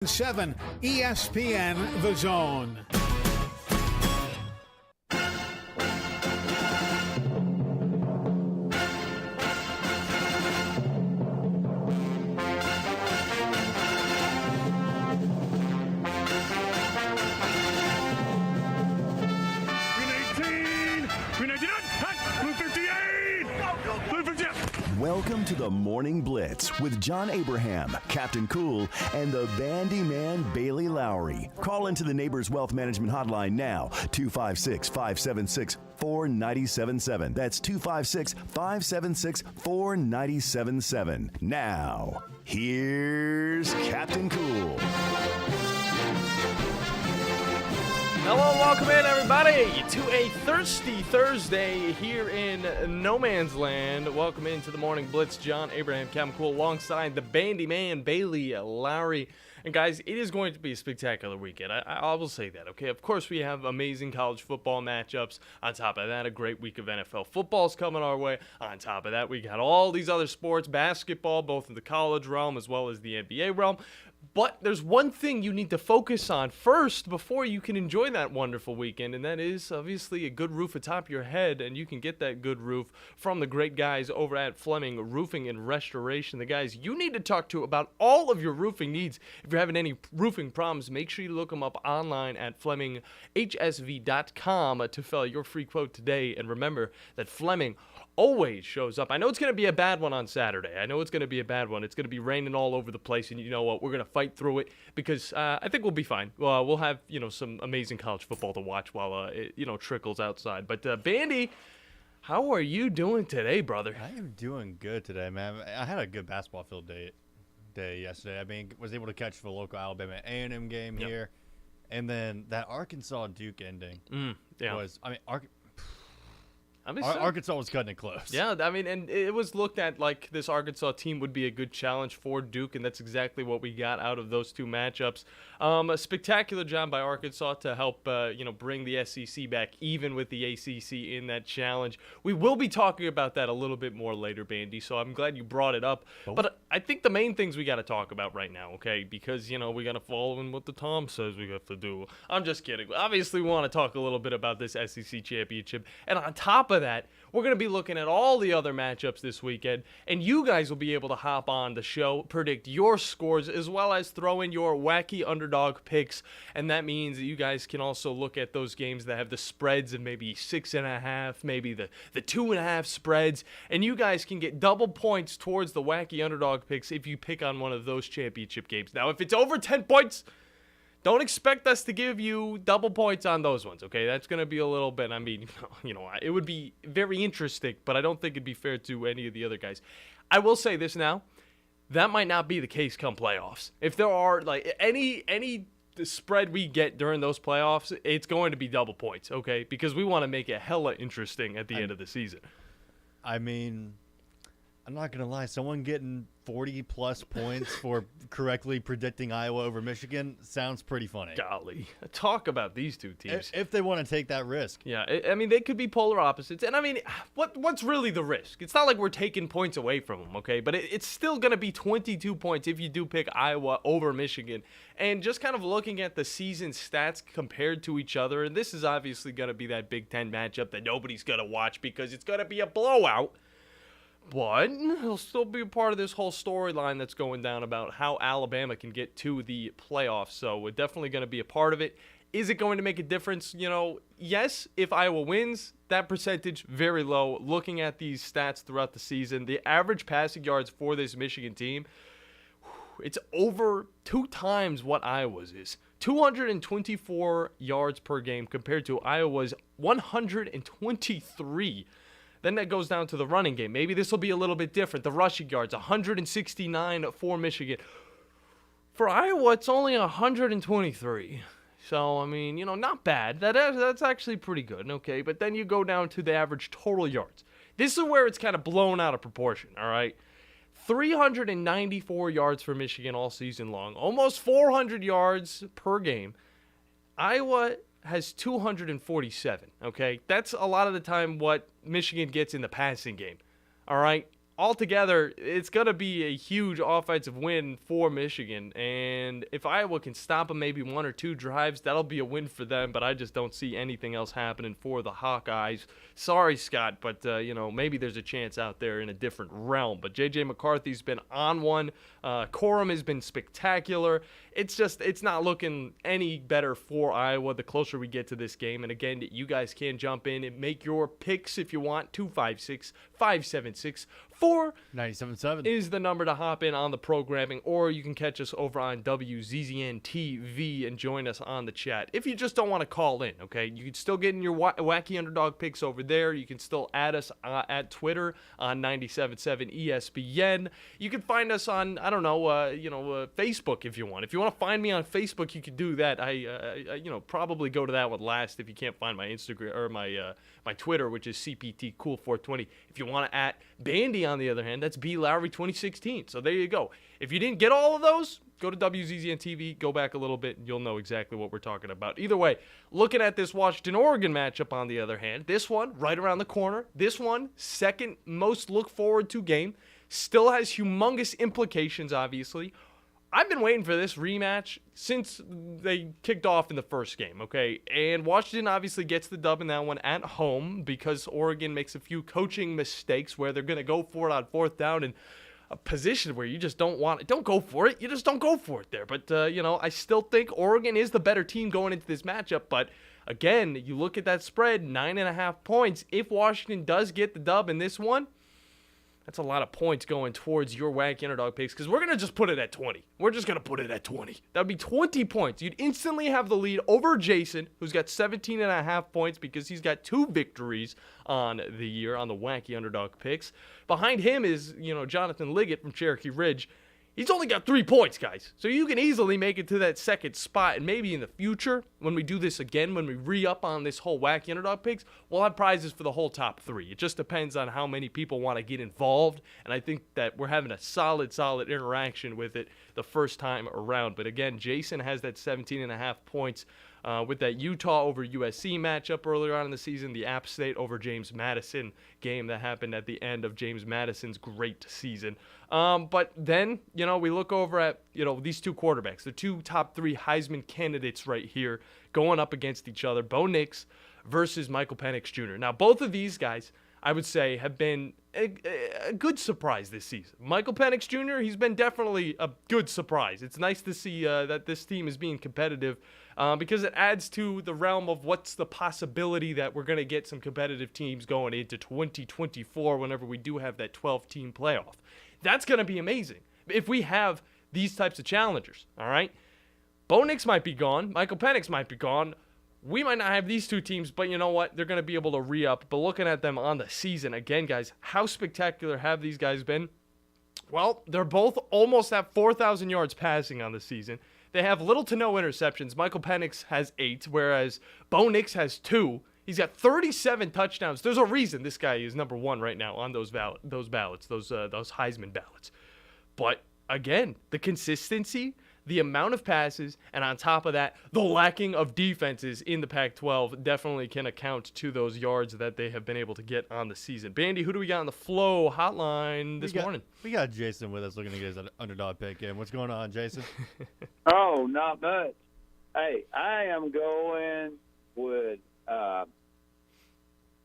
7 ESPN The Zone. Welcome to the Morning Blitz with John Abraham, Captain Cool, and the Bandiman Bailey Lowery. Call into the Neighbors Wealth Management Hotline now, 256-576-4977. That's 256-576-4977. Now, here's Captain Cool. Hello, welcome in, everybody, to a thirsty Thursday here in no man's land. Welcome into the Morning Blitz. John Abraham, Captain Cool, alongside the Bandiman Bailey Lowery. And guys, it is going to be a spectacular weekend. I will say that, okay? Of course, we have amazing college football matchups. On top of that, a great week of NFL football's coming our way. On top of that, we got all these other sports, basketball, both in the college realm as well as the NBA realm. But there's one thing you need to focus on first before you can enjoy that wonderful weekend, and that is obviously a good roof atop your head, and you can get that good roof from the great guys over at Fleming Roofing and Restoration, the guys you need to talk to about all of your roofing needs. If you're having any roofing problems, make sure you look them up online at FlemingHSV.com to fill out your free quote today, and remember that Fleming always shows up. I know it's going to be a bad one on Saturday. I know it's going to be a bad one. It's going to be raining all over the place, and you know what? We're going to fight through it because I think we'll be fine. We'll have, some amazing college football to watch while it trickles outside. But Bandy, how are you doing today, brother? I am doing good today, man. I had a good basketball field day yesterday. I mean, was able to catch the local Alabama A&M game here, and then that Arkansas-Duke ending was. Arkansas was cutting it close. Yeah, I mean, and it was looked at like this Arkansas team would be a good challenge for Duke, and that's exactly what we got out of those two matchups. A spectacular job by Arkansas to help, bring the SEC back even with the ACC in that challenge. We will be talking about that a little bit more later, Bandy, so I'm glad you brought it up. Oh. But I think the main things we got to talk about right now, okay, because, we got to follow in what the Tom says we have to do. I'm just kidding. Obviously, we want to talk a little bit about this SEC championship, and on top of that, we're going to be looking at all the other matchups this weekend, and you guys will be able to hop on the show, predict your scores, as well as throw in your wacky underdog picks, and that means that you guys can also look at those games that have the spreads of maybe 6.5, maybe the 2.5 spreads, and you guys can get double points towards the wacky underdog picks if you pick on one of those championship games. Now, if it's over 10 points, don't expect us to give you double points on those ones, okay? That's going to be a little bit, it would be very interesting, but I don't think it'd be fair to any of the other guys. I will say this now, that might not be the case come playoffs. If there are, any spread we get during those playoffs, it's going to be double points, okay? Because we want to make it hella interesting at the end of the season. I mean, I'm not going to lie. Someone getting 40-plus points for correctly predicting Iowa over Michigan sounds pretty funny. Golly. Talk about these two teams. If they want to take that risk. Yeah, I mean, they could be polar opposites. And, I mean, what's really the risk? It's not like we're taking points away from them, okay? But it's still going to be 22 points if you do pick Iowa over Michigan. And just kind of looking at the season stats compared to each other, and this is obviously going to be that Big Ten matchup that nobody's going to watch because it's going to be a blowout. But he'll still be a part of this whole storyline that's going down about how Alabama can get to the playoffs. So we're definitely going to be a part of it. Is it going to make a difference? Yes, if Iowa wins, that percentage very low. Looking at these stats throughout the season, the average passing yards for this Michigan team, it's over 2 times what Iowa's is. 224 yards per game compared to Iowa's 123. Then that goes down to the running game. Maybe this will be a little bit different. The rushing yards, 169 for Michigan. For Iowa, it's only 123. So, I mean, not bad. That's actually pretty good, okay? But then you go down to the average total yards. This is where it's kind of blown out of proportion, all right? 394 yards for Michigan all season long. Almost 400 yards per game. Iowa has 247, okay? That's a lot of the time what Michigan gets in the passing game, all right? altogether, it's going to be a huge offensive win for Michigan. And if Iowa can stop them maybe 1 or 2 drives, that'll be a win for them. But I just don't see anything else happening for the Hawkeyes. Sorry, Scott, but, maybe there's a chance out there in a different realm. But J.J. McCarthy's been on one. Corum has been spectacular. It's not looking any better for Iowa the closer we get to this game. And again, you guys can jump in and make your picks if you want. 256-576-4977 is the number to hop in on the programming, or you can catch us over on WZZN TV and join us on the chat. If you just don't want to call in, okay, you can still get in your wacky underdog picks over there. You can still add us at Twitter on 97.7 ESPN. You can find us on, Facebook if you want. If you want to find me on Facebook, you can do that. I probably go to that one last if you can't find my Instagram or my Twitter, which is CPT Cool 420. If you want to at Bandy, on the other hand, that's B Lowery 2016. So there you go. If you didn't get all of those, go to WZZN TV, go back a little bit, and you'll know exactly what we're talking about. Either way, looking at this Washington-Oregon matchup, on the other hand, this one right around the corner, this one second most look forward to game, still has humongous implications, obviously. I've been waiting for this rematch since they kicked off in the first game, okay? And Washington obviously gets the dub in that one at home because Oregon makes a few coaching mistakes where they're going to go for it on 4th down and a position where you just don't want it. Don't go for it. You just don't go for it there. But, I still think Oregon is the better team going into this matchup. But, again, you look at that spread, 9.5 points. If Washington does get the dub in this one, that's a lot of points going towards your wacky underdog picks because we're going to just put it at 20. We're just going to put it at 20. That would be 20 points. You'd instantly have the lead over Jason, who's got 17.5 points because he's got 2 victories on the year on the wacky underdog picks. Behind him is, Jonathan Liggett from Cherokee Ridge. He's only got 3 points, guys. So you can easily make it to that second spot. And maybe in the future, when we do this again, when we re-up on this whole wacky underdog picks, we'll have prizes for the whole top 3. It just depends on how many people want to get involved. And I think that we're having a solid interaction with it the first time around. But again, Jason has that 17.5 points with that Utah over USC matchup earlier on in the season, the App State over James Madison game that happened at the end of James Madison's great season. But then, we look over at, these 2 quarterbacks, the 2 top 3 Heisman candidates right here going up against each other, Bo Nix versus Michael Penix Jr. Now, both of these guys, I would say, have been a good surprise this season. Michael Penix Jr., he's been definitely a good surprise. It's nice to see that this team is being competitive because it adds to the realm of what's the possibility that we're going to get some competitive teams going into 2024 whenever we do have that 12-team playoff. That's going to be amazing if we have these types of challengers, all right? Bo Nix might be gone. Michael Penix might be gone. We might not have these 2 teams, but you know what? They're going to be able to re-up. But looking at them on the season, again, guys, how spectacular have these guys been? Well, they're both almost at 4,000 yards passing on the season. They have little to no interceptions. Michael Penix has 8, whereas Bo Nix has 2. He's got 37 touchdowns. There's a reason this guy is number 1 right now on those ballots, those Heisman ballots. But again, the consistency, the amount of passes, and on top of that, the lacking of defenses in the Pac-12 definitely can account to those yards that they have been able to get on the season. Bandy, who do we got on the Flow hotline this morning? We got Jason with us looking to get his underdog pick in. What's going on, Jason? Oh, not much. Hey, I am going with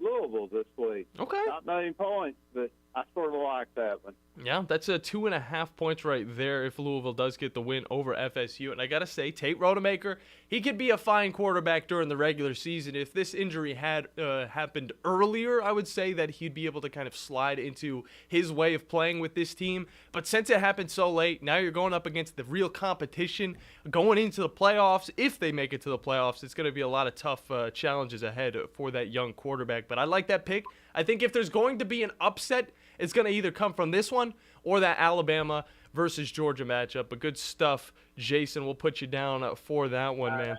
Louisville this week. Okay. Not many points, but I sort of like that one. Yeah, that's a 2.5 points right there if Louisville does get the win over FSU. And I got to say, Tate Rodemaker, he could be a fine quarterback during the regular season. If this injury had happened earlier, I would say that he'd be able to kind of slide into his way of playing with this team. But since it happened so late, now you're going up against the real competition going into the playoffs. If they make it to the playoffs, it's going to be a lot of tough challenges ahead for that young quarterback. But I like that pick. I think if there's going to be an upset, it's going to either come from this one or that Alabama versus Georgia matchup. But good stuff, Jason. We'll put you down for that one, man.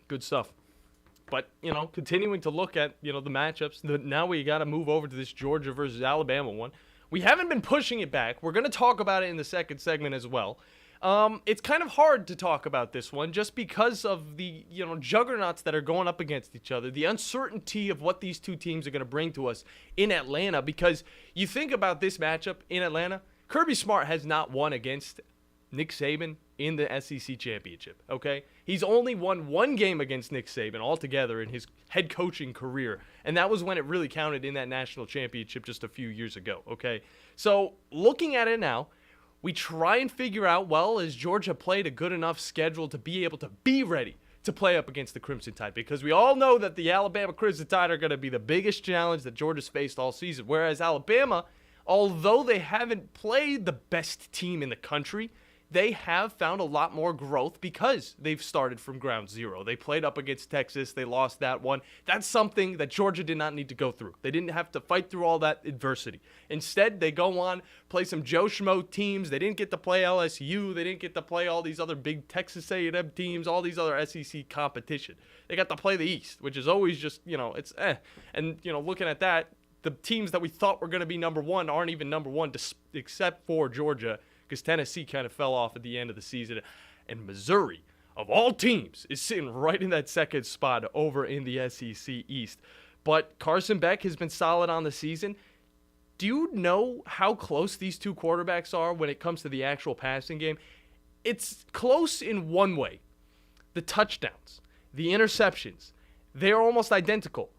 Good stuff. But, continuing to look at, the matchups, now we got to move over to this Georgia versus Alabama one. We haven't been pushing it back. We're going to talk about it in the second segment as well. It's kind of hard to talk about this one just because of the juggernauts that are going up against each other, the uncertainty of what these two teams are going to bring to us in Atlanta. Because you think about this matchup in Atlanta, Kirby Smart has not won against Nick Saban in the SEC championship, okay? He's only won one game against Nick Saban altogether in his head coaching career, and that was when it really counted in that national championship just a few years ago, okay? So looking at it now, we try and figure out, well, has Georgia played a good enough schedule to be able to be ready to play up against the Crimson Tide? Because we all know that the Alabama Crimson Tide are going to be the biggest challenge that Georgia's faced all season, whereas Alabama, although they haven't played the best team in the country, they have found a lot more growth because they've started from ground zero. They played up against Texas. They lost that one. That's something that Georgia did not need to go through. They didn't have to fight through all that adversity. Instead, they go on, play some Joe Schmo teams. They didn't get to play LSU. They didn't get to play all these other big Texas A&M teams, all these other SEC competition. They got to play the East, which is always just, it's eh. And, looking at that, the teams that we thought were going to be number one aren't even number one except for Georgia, because Tennessee kind of fell off at the end of the season. And Missouri, of all teams, is sitting right in that second spot over in the SEC East. But Carson Beck has been solid on the season. Do you know how close these two quarterbacks are when it comes to the actual passing game? It's close in one way. The touchdowns, the interceptions, they're almost identical.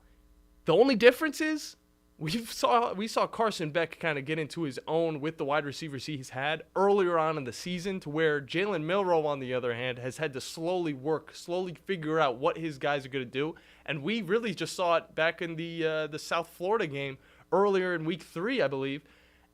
The only difference is we saw Carson Beck kind of get into his own with the wide receivers he's had earlier on in the season, to where Jalen Milroe, on the other hand, has had to slowly figure out what his guys are going to do. And we really just saw it back in the South Florida game earlier in week 3, I believe.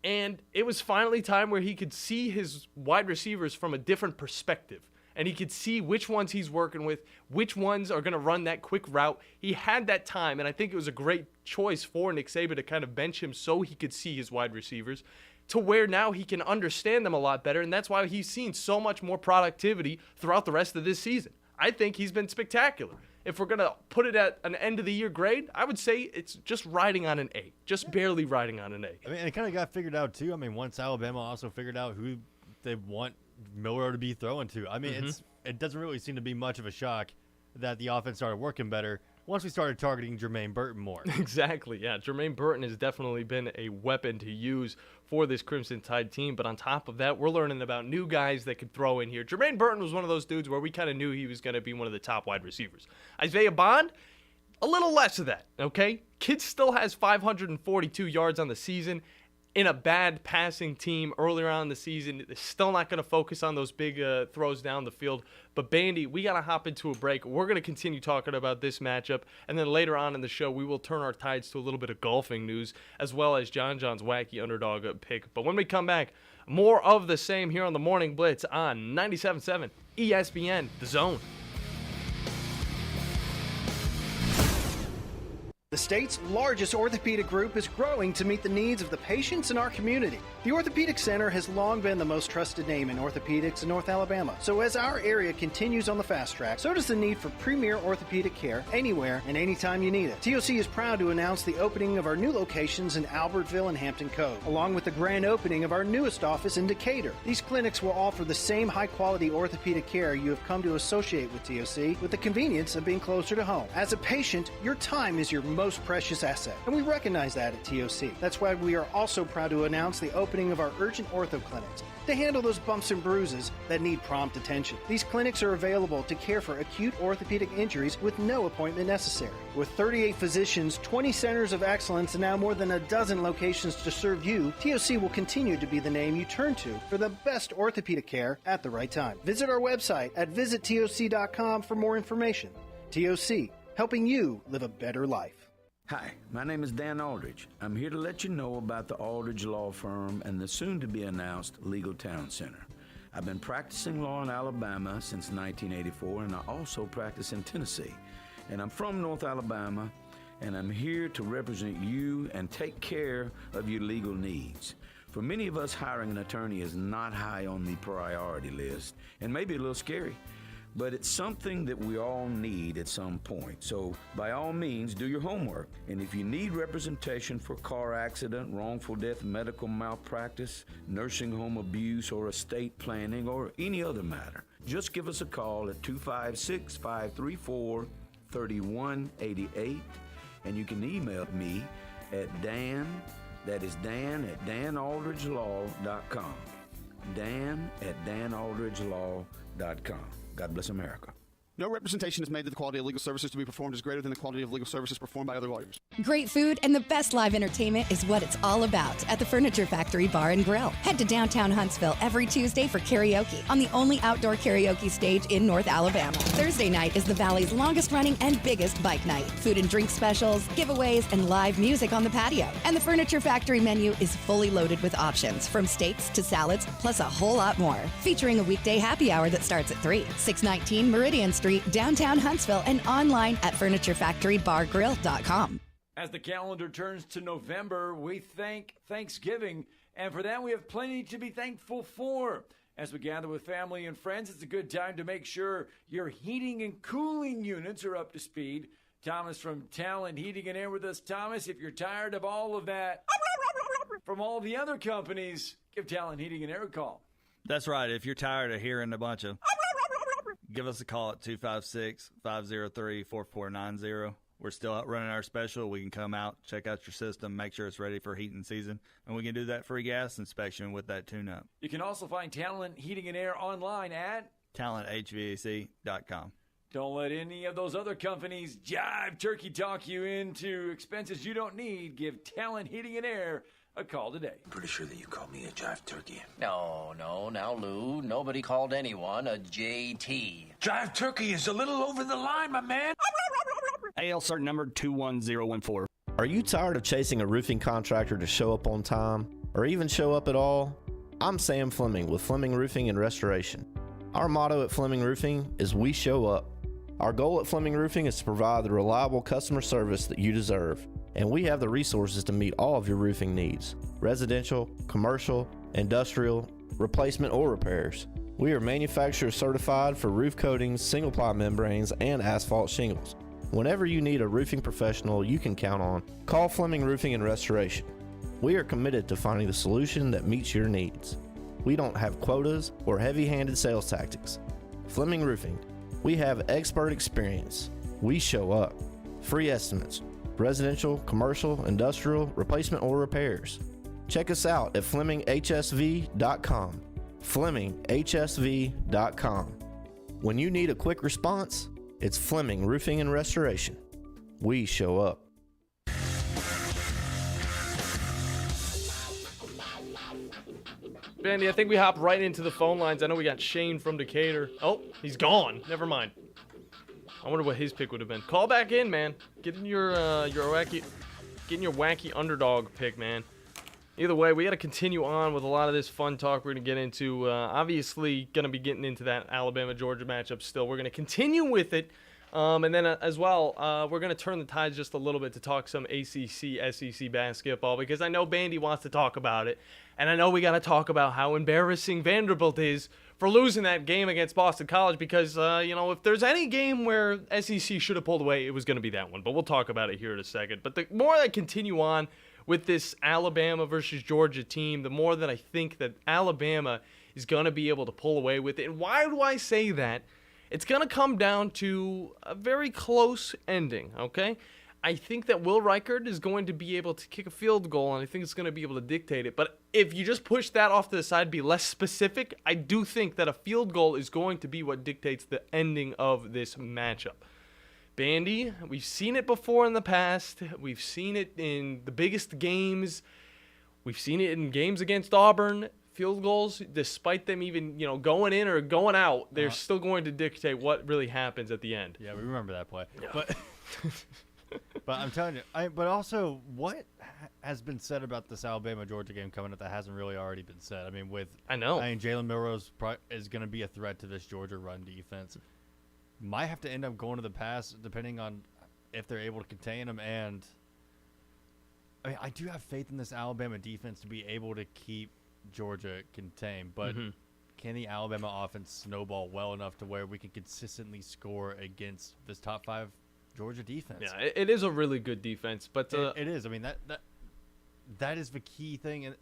And it was finally time where he could see his wide receivers from a different perspective. And he could see which ones he's working with, which ones are going to run that quick route. He had that time, and I think it was a great choice for Nick Saban to kind of bench him so he could see his wide receivers, to where now he can understand them a lot better, and that's why he's seen so much more productivity throughout the rest of this season. I think he's been spectacular. If we're going to put it at an end-of-the-year grade, I would say it's just riding on an A, just barely riding on an A. I mean, it kind of got figured out, too. I mean, once Alabama also figured out who they want Milroe to be throwing to. I mean, it doesn't really seem to be much of a shock that the offense started working better once we started targeting Jermaine Burton more. Exactly, yeah. Jermaine Burton has definitely been a weapon to use for this Crimson Tide team, but on top of that, we're learning about new guys that could throw in here. Jermaine Burton was one of those dudes where we kind of knew he was going to be one of the top wide receivers. Isaiah Bond, a little less of that, okay? Kid still has 542 yards on the season. In a bad passing team earlier on in the season, they're still not going to focus on those big throws down the field. But, Bandy, we got to hop into a break. We're going to continue talking about this matchup. And then later on in the show, we will turn our tides to a little bit of golfing news, as well as John's wacky underdog pick. But when we come back, more of the same here on the Morning Blitz on 97.7 ESPN, The Zone. The state's largest orthopedic group is growing to meet the needs of the patients in our community. The Orthopedic Center has long been the most trusted name in orthopedics in North Alabama. So as our area continues on the fast track, so does the need for premier orthopedic care anywhere and anytime you need it. TOC is proud to announce the opening of our new locations in Albertville and Hampton Cove, along with the grand opening of our newest office in Decatur. These clinics will offer the same high-quality orthopedic care you have come to associate with TOC, with the convenience of being closer to home. As a patient, your time is your most precious asset, and we recognize that at TOC. That's why we are also proud to announce the opening of our urgent ortho clinics to handle those bumps and bruises that need prompt attention. These clinics are available to care for acute orthopedic injuries with no appointment necessary. With 38 physicians, 20 centers of excellence, and now more than a dozen locations to serve you, TOC will continue to be the name you turn to for the best orthopedic care at the right time. Visit our website at visittoc.com for more information. TOC, helping you live a better life. Hi, my name is Dan Aldridge. I'm here to let you know about the Aldridge Law Firm and the soon-to-be-announced Legal Town Center. I've been practicing law in Alabama since 1984, and I also practice in Tennessee. And I'm from North Alabama, and I'm here to represent you and take care of your legal needs. For many of us, hiring an attorney is not high on the priority list and maybe a little scary. but it's something that we all need at some point. So by all means, do your homework. And if you need representation for car accident, wrongful death, medical malpractice, nursing home abuse, or estate planning, or any other matter, just give us a call at 256-534-3188, and you can email me at Dan, that is Dan at danaldridgelaw.com. Dan at danaldridgelaw.com. God bless America. No representation is made that the quality of legal services to be performed is greater than the quality of legal services performed by other lawyers. Great food and the best live entertainment is what it's all about at the Furniture Factory Bar and Grill. Head to downtown Huntsville every Tuesday for karaoke on the only outdoor karaoke stage in North Alabama. Thursday night is the Valley's longest running and biggest bike night. Food and drink specials, giveaways, and live music on the patio. And the Furniture Factory menu is fully loaded with options from steaks to salads, plus a whole lot more. Featuring a weekday happy hour that starts at 3, 619 Meridian Street, downtown Huntsville, and online at FurnitureFactoryBarGrill.com. As the calendar turns to November, we thank Thanksgiving, and for that we have plenty to be thankful for. As we gather with family and friends, it's a good time to make sure your heating and cooling units are up to speed. Thomas from Talent Heating and Air with us. Thomas, if you're tired of all of that from all the other companies, give Talent Heating and Air a call. That's right. If you're tired of hearing a bunch of, give us a call at 256-503-4490. We're still out running our special. We can come out, check out your system, make sure it's ready for heating season, and we can do that free gas inspection with that tune-up. You can also find Talent Heating and Air online at talenthvac.com. Don't let any of those other companies jive turkey talk you into expenses you don't need. Give Talent Heating and Air a call today. Pretty sure that you called me a jive turkey. No, now, Lou. Nobody called anyone a JT. Jive turkey is a little over the line, my man. AL cert number 21014. Are you tired of chasing a roofing contractor to show up on time, or even show up at all? I'm Sam Fleming with Fleming Roofing and Restoration. Our motto at Fleming Roofing is we show up. Our goal at Fleming Roofing is to provide the reliable customer service that you deserve, and we have the resources to meet all of your roofing needs: residential, commercial, industrial, replacement, or repairs. We are manufacturer certified for roof coatings, single-ply membranes, and asphalt shingles. Whenever you need a roofing professional you can count on, call Fleming Roofing and Restoration. We are committed to finding the solution that meets your needs. We don't have quotas or heavy-handed sales tactics. Fleming Roofing, we have expert experience. We show up. Free estimates, residential, commercial, industrial, replacement, or repairs. Check us out at FlemingHSV.com. FlemingHSV.com. When you need a quick response, it's Fleming Roofing and Restoration. We show up. Bandy, I think we hop right into the phone lines. I know we got Shane from Decatur. Oh, he's gone. Never mind. I wonder what his pick would have been. Call back in, man. Get in your wacky underdog pick, man. Either way, we got to continue on with a lot of this fun talk we're going to get into. Obviously, going to be getting into that Alabama-Georgia matchup still. We're going to continue with it. And then as well, we're going to turn the tides just a little bit to talk some ACC, SEC basketball, because I know Bandy wants to talk about it. And I know we got to talk about how embarrassing Vanderbilt is for losing that game against Boston College, because, if there's any game where SEC should have pulled away, it was going to be that one. But we'll talk about it here in a second. But the more I continue on with this Alabama versus Georgia team, the more that I think that Alabama is going to be able to pull away with it. And why do I say that? It's going to come down to a very close ending, okay? I think that Will Reichard is going to be able to kick a field goal, and I think it's going to be able to dictate it. But if you just push that off to the side, be less specific, I do think that a field goal is going to be what dictates the ending of this matchup. Bandy, we've seen it before in the past. We've seen it in the biggest games. We've seen it in games against Auburn. Field goals, despite them even, going in or going out, they're still going to dictate what really happens at the end. Yeah, we remember that play. Yeah. But I'm telling you, but also, what has been said about this Alabama-Georgia game coming up that hasn't really already been said? I mean, Jalen Milroe is going to be a threat to this Georgia run defense. Might have to end up going to the pass, depending on if they're able to contain them. And I do have faith in this Alabama defense to be able to keep Georgia contained, but can the Alabama offense snowball well enough to where we can consistently score against this top 5 Georgia defense? Yeah, it is a really good defense, but it is. I mean, that is the key thing. And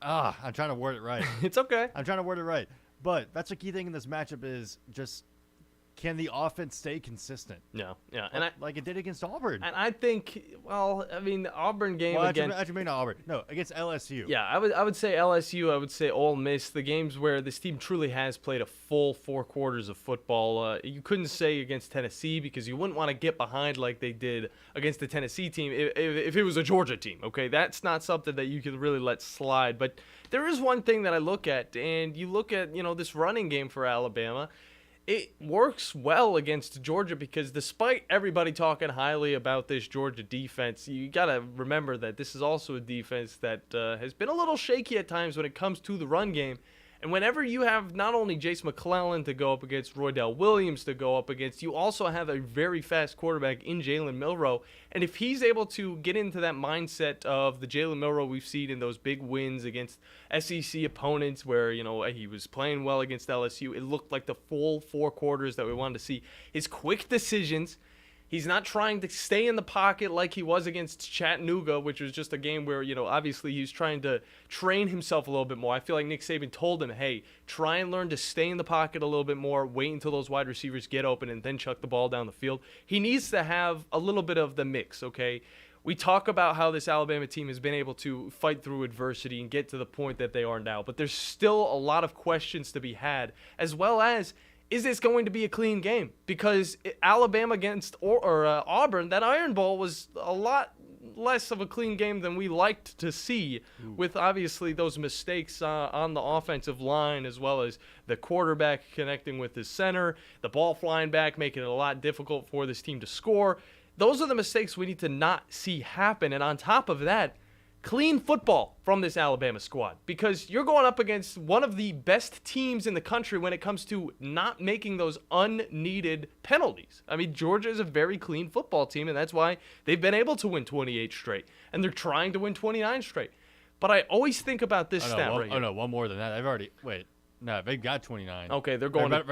I'm trying to word it right. It's okay. I'm trying to word it right. But that's a key thing in this matchup is just, can the offense stay consistent? Yeah. Like it did against Auburn. And I think, the Auburn game actually not Auburn. No, against LSU. Yeah, I would say LSU. I would say Ole Miss. The games where this team truly has played a full 4 quarters of football. You couldn't say against Tennessee because you wouldn't want to get behind like they did against the Tennessee team if it was a Georgia team. Okay, that's not something that you can really let slide. But there is one thing that I look at, and you look at this running game for Alabama. It works well against Georgia because despite everybody talking highly about this Georgia defense, you got to remember that this is also a defense that has been a little shaky at times when it comes to the run game. And whenever you have not only Jace McClellan to go up against, Roydell Williams to go up against, you also have a very fast quarterback in Jalen Milroe. And if he's able to get into that mindset of the Jalen Milroe we've seen in those big wins against SEC opponents where, he was playing well against LSU, it looked like the full 4 quarters that we wanted to see. His quick decisions. He's not trying to stay in the pocket like he was against Chattanooga, which was just a game where, obviously he was trying to train himself a little bit more. I feel like Nick Saban told him, hey, try and learn to stay in the pocket a little bit more, wait until those wide receivers get open, and then chuck the ball down the field. He needs to have a little bit of the mix, okay? We talk about how this Alabama team has been able to fight through adversity and get to the point that they are now, but there's still a lot of questions to be had, as well as, is this going to be a clean game? Because Alabama against Auburn, that Iron Bowl was a lot less of a clean game than we liked to see, with obviously those mistakes on the offensive line, as well as the quarterback connecting with his center, the ball flying back, making it a lot difficult for this team to score. Those are the mistakes we need to not see happen. And on top of that, clean football from this Alabama squad, because you're going up against one of the best teams in the country when it comes to not making those unneeded penalties. I mean, Georgia is a very clean football team, and that's why they've been able to win 28 straight, and they're trying to win 29 straight. But I always think about this stat right here. Oh, no, one more than that. No, they've got 29. Okay, they're going 30.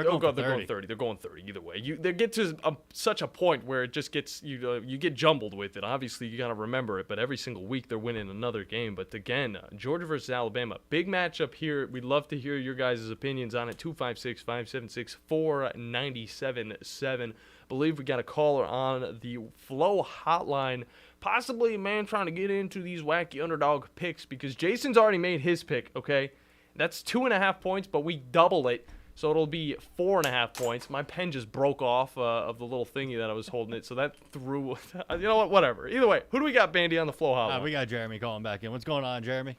They're going 30 either way. They get to such a point where it just gets you get jumbled with it. Obviously, you got to remember it, but every single week they're winning another game. But again, Georgia versus Alabama, big matchup here. We'd love to hear your guys' opinions on it. 256-576-4977. Believe we got a caller on the Flow hotline. Possibly a man trying to get into these wacky underdog picks because Jason's already made his pick, okay? That's 2.5 points, but we double it, so it'll be 4.5 points. My pen just broke off of the little thingy that I was holding it, so that threw. You know what? Whatever. Either way, who do we got, Bandy, on the Flow hotline? We got Jeremy calling back in. What's going on, Jeremy?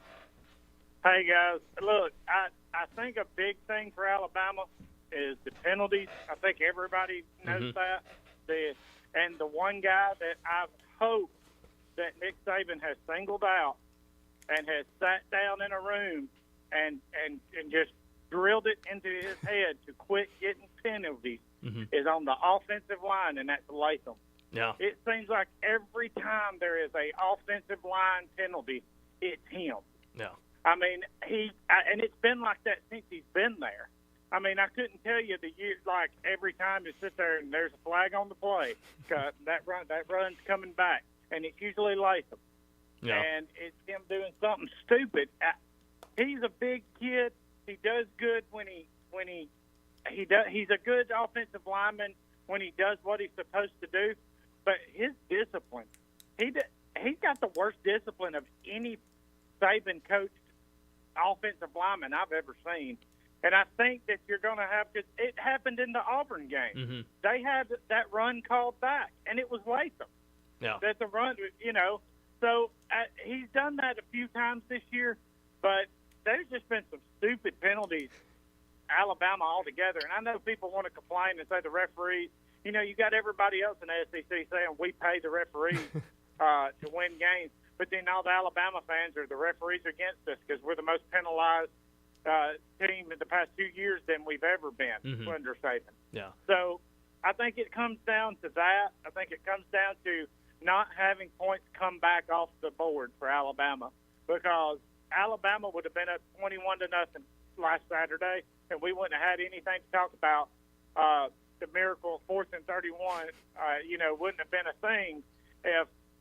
Hey guys, look, I think a big thing for Alabama is the penalties. I think everybody knows that. And the one guy that I hope that Nick Saban has singled out and has sat down in a room and just drilled it into his head to quit getting penalties is on the offensive line, and that's Latham. Yeah. It seems like every time there is a offensive line penalty, it's him. Yeah. I mean, and it's been like that since he's been there. I mean, I couldn't tell you the year, like every time you sit there and there's a flag on the play, that run's coming back, and it's usually Latham. Yeah. And it's him doing something stupid. He's a big kid. He does good when he does. He's a good offensive lineman when he does what he's supposed to do. But his discipline, he's got the worst discipline of any Saban coached offensive lineman I've ever seen. And I think that you're going to have to. It happened in the Auburn game. They had that run called back, and it was Latham. Yeah. That's a run, So he's done that a few times this year, but there's just been some stupid penalties, Alabama altogether. And I know people want to complain and say the referees, you got everybody else in the SEC saying we pay the referees to win games. But then all the Alabama fans are the referees against us because we're the most penalized team in the past 2 years than we've ever been under Saban. Yeah. So I think it comes down to that. I think it comes down to not having points come back off the board for Alabama, because Alabama would have been up 21-0 last Saturday, and we wouldn't have had anything to talk about. The miracle of 4th and 31, wouldn't have been a thing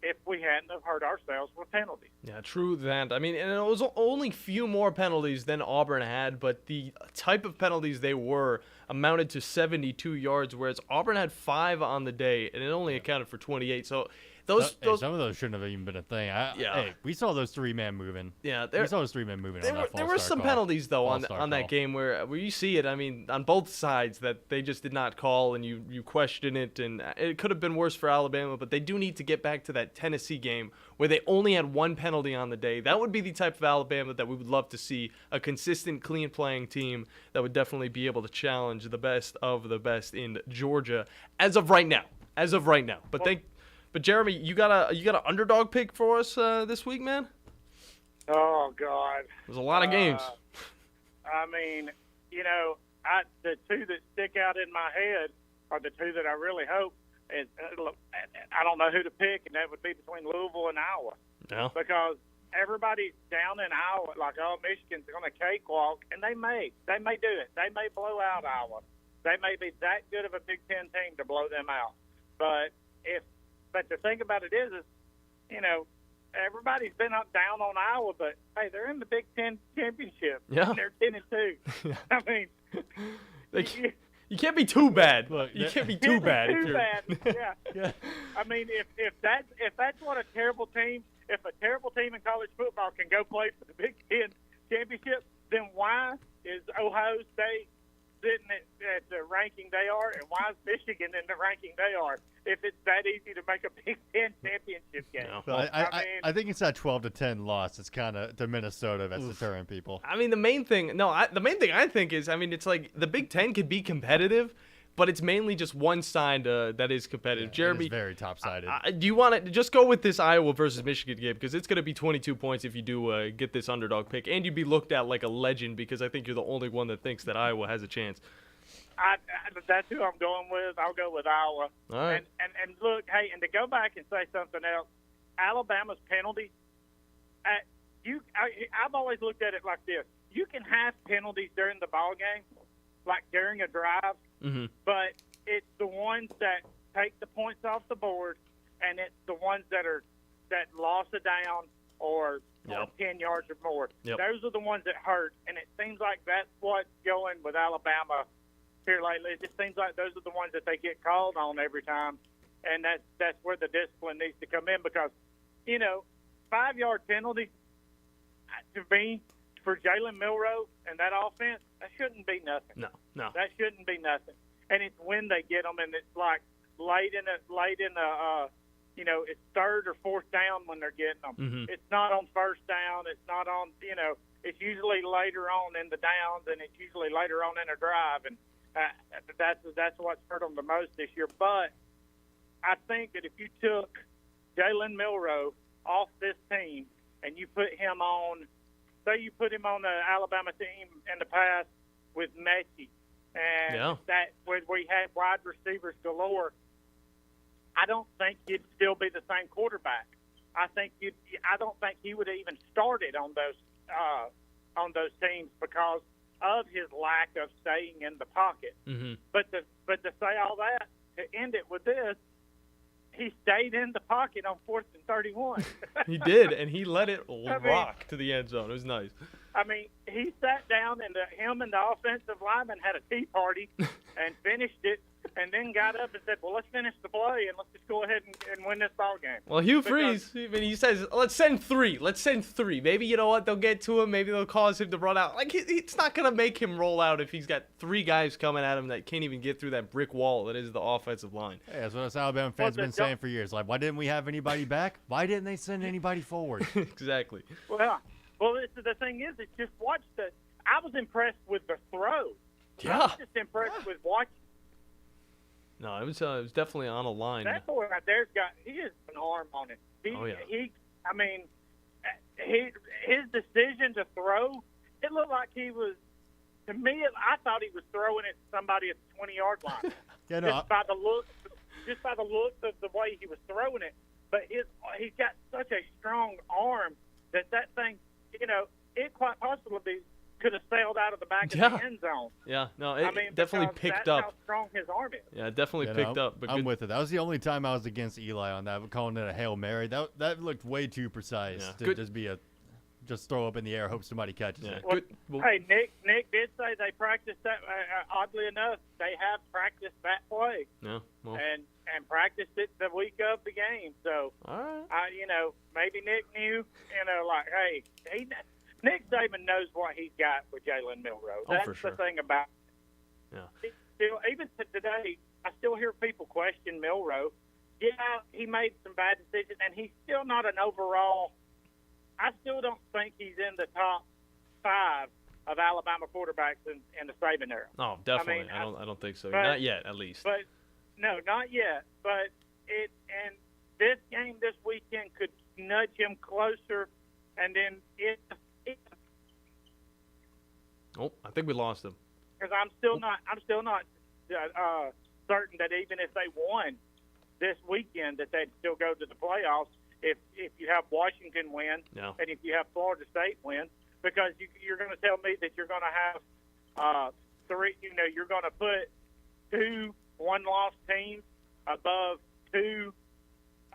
if we hadn't have hurt ourselves with penalties. Yeah, true that. I mean, and it was only few more penalties than Auburn had, but the type of penalties they were amounted to 72 yards, whereas Auburn had 5 on the day, and it only accounted for 28. So those some of those shouldn't have even been a thing. Hey, we saw those 3 men moving. Yeah, we saw those 3 men moving. There were some penalties though on that game where you see it. I mean, on both sides that they just did not call, and you question it, and it could have been worse for Alabama. But they do need to get back to that Tennessee game where they only had 1 penalty on the day. That would be the type of Alabama that we would love to see, a consistent, clean playing team that would definitely be able to challenge the best of the best in Georgia as of right now. But Jeremy, you got an underdog pick for us this week, man? Oh God, there's a lot of games. I mean, the 2 that stick out in my head are the 2 that I really hope. I don't know who to pick, and that would be between Louisville and Iowa. Yeah. Because everybody's down in Iowa, like, Michigan's going to cakewalk, and they may do it. They may blow out Iowa. They may be that good of a Big Ten team to blow them out. But the thing about it is, everybody's been down on Iowa, but hey, they're in the Big Ten championship. Yeah. And they're 10-2. I mean, you can't be too bad. You can't be too bad. Yeah. I mean, if that's what a terrible team in college football can go play for the Big Ten championship, then why is Ohio State sitting at the ranking they are, and why is Michigan in the ranking they are? If it's that easy to make a Big Ten championship game. Well, I think it's that 12-10 loss. It's kind of to Minnesota that's deterring people. I mean, the main thing I think is, I mean, it's like the Big Ten could be competitive, but it's mainly just one side that is competitive. Yeah, Jeremy, it is very top-sided. Do you want to just go with this Iowa versus Michigan game, because it's going to be 22 points if you do get this underdog pick, and you'd be looked at like a legend because I think you're the only one that thinks that Iowa has a chance. That's who I'm going with. I'll go with Iowa. All right. And look, hey, and to go back and say something else, Alabama's penalties. I've always looked at it like this: you can have penalties during the ball game, like during a drive, but it's the ones that take the points off the board, and it's the ones that lost a down or 10 yards or more. Yep. Those are the ones that hurt, and it seems like that's what's going with Alabama here lately. It just seems like those are the ones that they get called on every time, and that's where the discipline needs to come in, because 5-yard penalty to me for Jalen Milroe and that offense, that shouldn't be nothing. No, that shouldn't be nothing. And it's when they get them, and it's like late in the it's 3rd or 4th down when they're getting them. Mm-hmm. It's not on 1st down. It's not on it's usually later on in the downs, and it's usually later on in a drive, and that's what's hurt them the most this year. But I think that if you took Jalen Milroe off this team and you put him on, say you put him on the Alabama team in the past with Mechie, and that where we had wide receivers galore, I don't think he'd still be the same quarterback. I don't think he would have even started on those teams because of his lack of staying in the pocket. Mm-hmm. But to say all that, to end it with this, he stayed in the pocket on 4th and 31. He did, and he let it rock to the end zone. It was nice. I mean, he sat down, and him and the offensive lineman had a tea party and finished it, and then got up and said, well, let's finish the play, and let's just go ahead and win this ball game. Well, Hugh Freeze, he says, let's send 3. Let's send 3. Maybe, you know what, they'll get to him. Maybe they'll cause him to run out. Like, it's not going to make him roll out if he's got 3 guys coming at him that can't even get through that brick wall that is the offensive line. Hey, that's what us Alabama fans have been saying for years. Like, why didn't we have anybody back? Why didn't they send anybody forward? Exactly. Well, the thing is, it's just I was impressed with the throw. Yeah. I was just impressed with watching. No, it was definitely on a line. That boy right there's he has an arm on it. His decision to throw, it looked like he was, to me, I thought he was throwing it to somebody at the 20-yard line. Just by the look of the way he was throwing it. But he's got such a strong arm that thing, it quite possibly could have sailed out of the back of the end zone. Yeah, no, it definitely picked that's up. How strong his arm is. Yeah, it definitely picked up. But I'm with it. That was the only time I was against Eli on that, calling it a Hail Mary. That looked way too precise to just throw up in the air, hope somebody catches it. Well, hey, Nick did say they practiced that. Oddly enough, they have practiced that play. Yeah, well. And practiced it the week of the game. So, all right. Maybe Nick knew. Hey, Nick Saban knows what he's got with Jalen Milroe. That's for sure. the thing about. Yeah. Even to today, I still hear people question Milroe. Yeah, he made some bad decisions, and he's still not an overall. I still don't think he's in the top 5 of Alabama quarterbacks in the Saban era. Oh, definitely. I don't think so. But, not yet, at least. But no, not yet. But this game this weekend could nudge him closer, and then I think we lost him. Because I'm still not certain that even if they won this weekend, that they'd still go to the playoffs. If you have Washington win, and if you have Florida State win, because you're going to tell me that you're going to have 3. You're going to put 2 one-loss teams above 2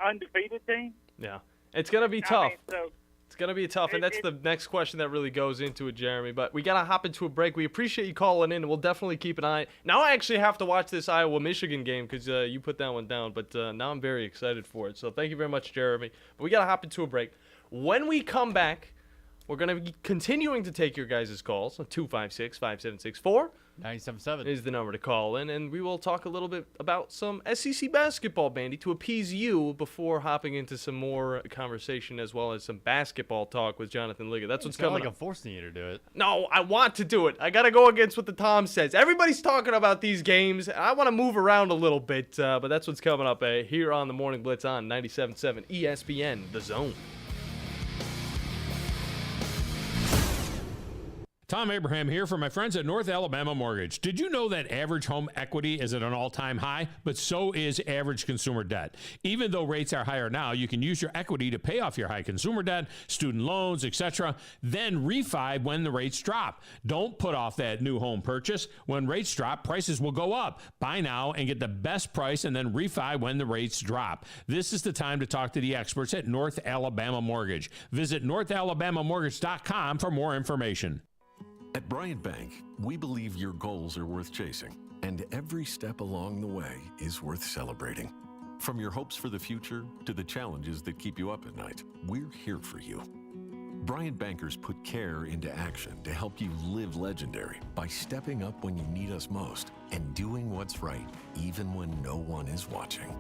undefeated teams. Yeah, it's going to be tough. So it's going to be tough, and that's the next question that really goes into it, Jeremy. But we got to hop into a break. We appreciate you calling in, and we'll definitely keep an eye. Now I actually have to watch this Iowa-Michigan game because you put that one down, but now I'm very excited for it. So thank you very much, Jeremy. But we got to hop into a break. When we come back, we're going to be continuing to take your guys' calls. 256-5764. 977 is the number to call in, and we will talk a little bit about some SEC basketball, Bandy, to appease you before hopping into some more conversation as well as some basketball talk with Jonathan Liggett. That's what's coming like up. I'm forcing you to do it. No, I want to do it. I got to go against what the Tom says. Everybody's talking about these games. I want to move around a little bit, but that's what's coming up here on the Morning Blitz on 97.7 ESPN, The Zone. Tom Abraham here for my friends at North Alabama Mortgage. Did you know that average home equity is at an all-time high? But so is average consumer debt. Even though rates are higher now, you can use your equity to pay off your high consumer debt, student loans, etc., then refi when the rates drop. Don't put off that new home purchase. When rates drop, prices will go up. Buy now and get the best price and then refi when the rates drop. This is the time to talk to the experts at North Alabama Mortgage. Visit NorthAlabamaMortgage.com for more information. At Bryant Bank, we believe your goals are worth chasing, and every step along the way is worth celebrating. From your hopes for the future to the challenges that keep you up at night, we're here for you. Bryant Bankers put care into action to help you live legendary by stepping up when you need us most and doing what's right, even when no one is watching.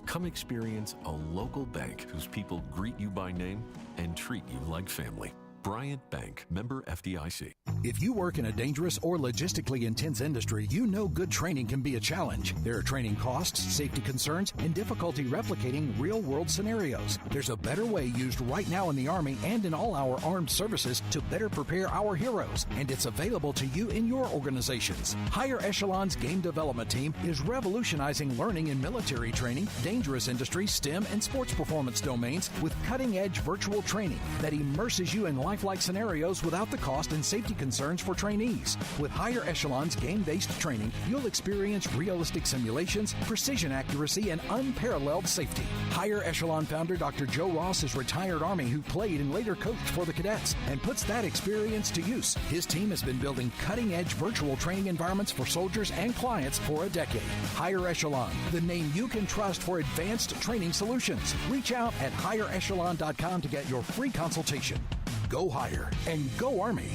Come experience a local bank whose people greet you by name and treat you like family. Bryant Bank, member FDIC. If you work in a dangerous or logistically intense industry, you know good training can be a challenge. There are training costs, safety concerns, and difficulty replicating real-world scenarios. There's a better way used right now in the Army and in all our armed services to better prepare our heroes, and it's available to you in your organizations. Higher Echelon's Game Development Team is revolutionizing learning in military training, dangerous industry, STEM, and sports performance domains with cutting-edge virtual training that immerses you in lifelike scenarios without the cost and safety concerns for trainees. With Higher Echelon's game-based training, you'll experience realistic simulations, precision accuracy, and unparalleled safety. Higher Echelon founder Dr. Joe Ross is retired Army who played and later coached for the cadets and puts that experience to use. His team has been building cutting-edge virtual training environments for soldiers and clients for a decade. Higher Echelon, the name you can trust for advanced training solutions. Reach out at higherechelon.com to get your free consultation. Go Higher and go Army.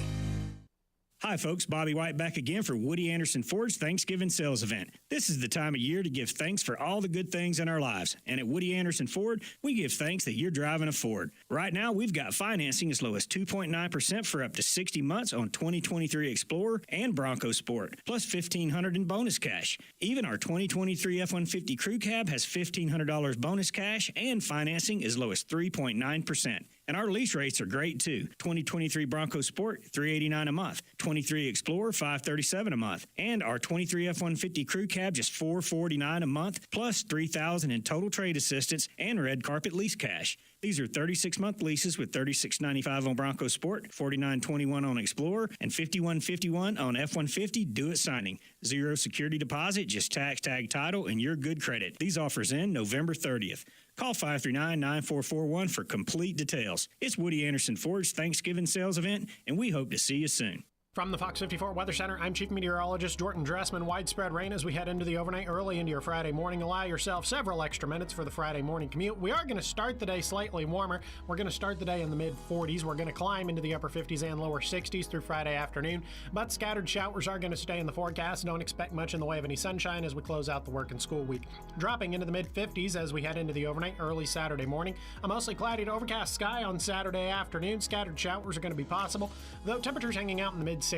Hi folks, Bobby White back again for Woody Anderson Ford's Thanksgiving sales event. This is the time of year to give thanks for all the good things in our lives. And at Woody Anderson Ford, we give thanks that you're driving a Ford. Right now, we've got financing as low as 2.9% for up to 60 months on 2023 Explorer and Bronco Sport, plus $1,500 in bonus cash. Even our 2023 F-150 Crew Cab has $1,500 bonus cash and financing as low as 3.9%. And our lease rates are great too. 2023 Bronco Sport, $389 a month. 23 Explorer, $537 a month. And our 23 F-150 Crew Cab, just $449 a month, plus $3,000 in total trade assistance and red carpet lease cash. These are 36-month leases with $36.95 on Bronco Sport, $49.21 on Explorer, and $51.51 on F-150 due at signing. Zero security deposit, just tax, tag, title, and your good credit. These offers end November 30th. Call 539-9441 for complete details. It's Woody Anderson Ford's Thanksgiving sales event, and we hope to see you soon. From the Fox 54 Weather Center, I'm Chief Meteorologist Jordan Dressman. Widespread rain as we head into the overnight early into your Friday morning. Allow yourself several extra minutes for the Friday morning commute. We are going to start the day slightly warmer. We're going to start the day in the mid-40s. We're going to climb into the upper 50s and lower 60s through Friday afternoon. But scattered showers are going to stay in the forecast. Don't expect much in the way of any sunshine as we close out the work and school week. Dropping into the mid-50s as we head into the overnight early Saturday morning. A mostly cloudy to overcast sky on Saturday afternoon. Scattered showers are going to be possible, though temperatures hanging out in the mid-60s.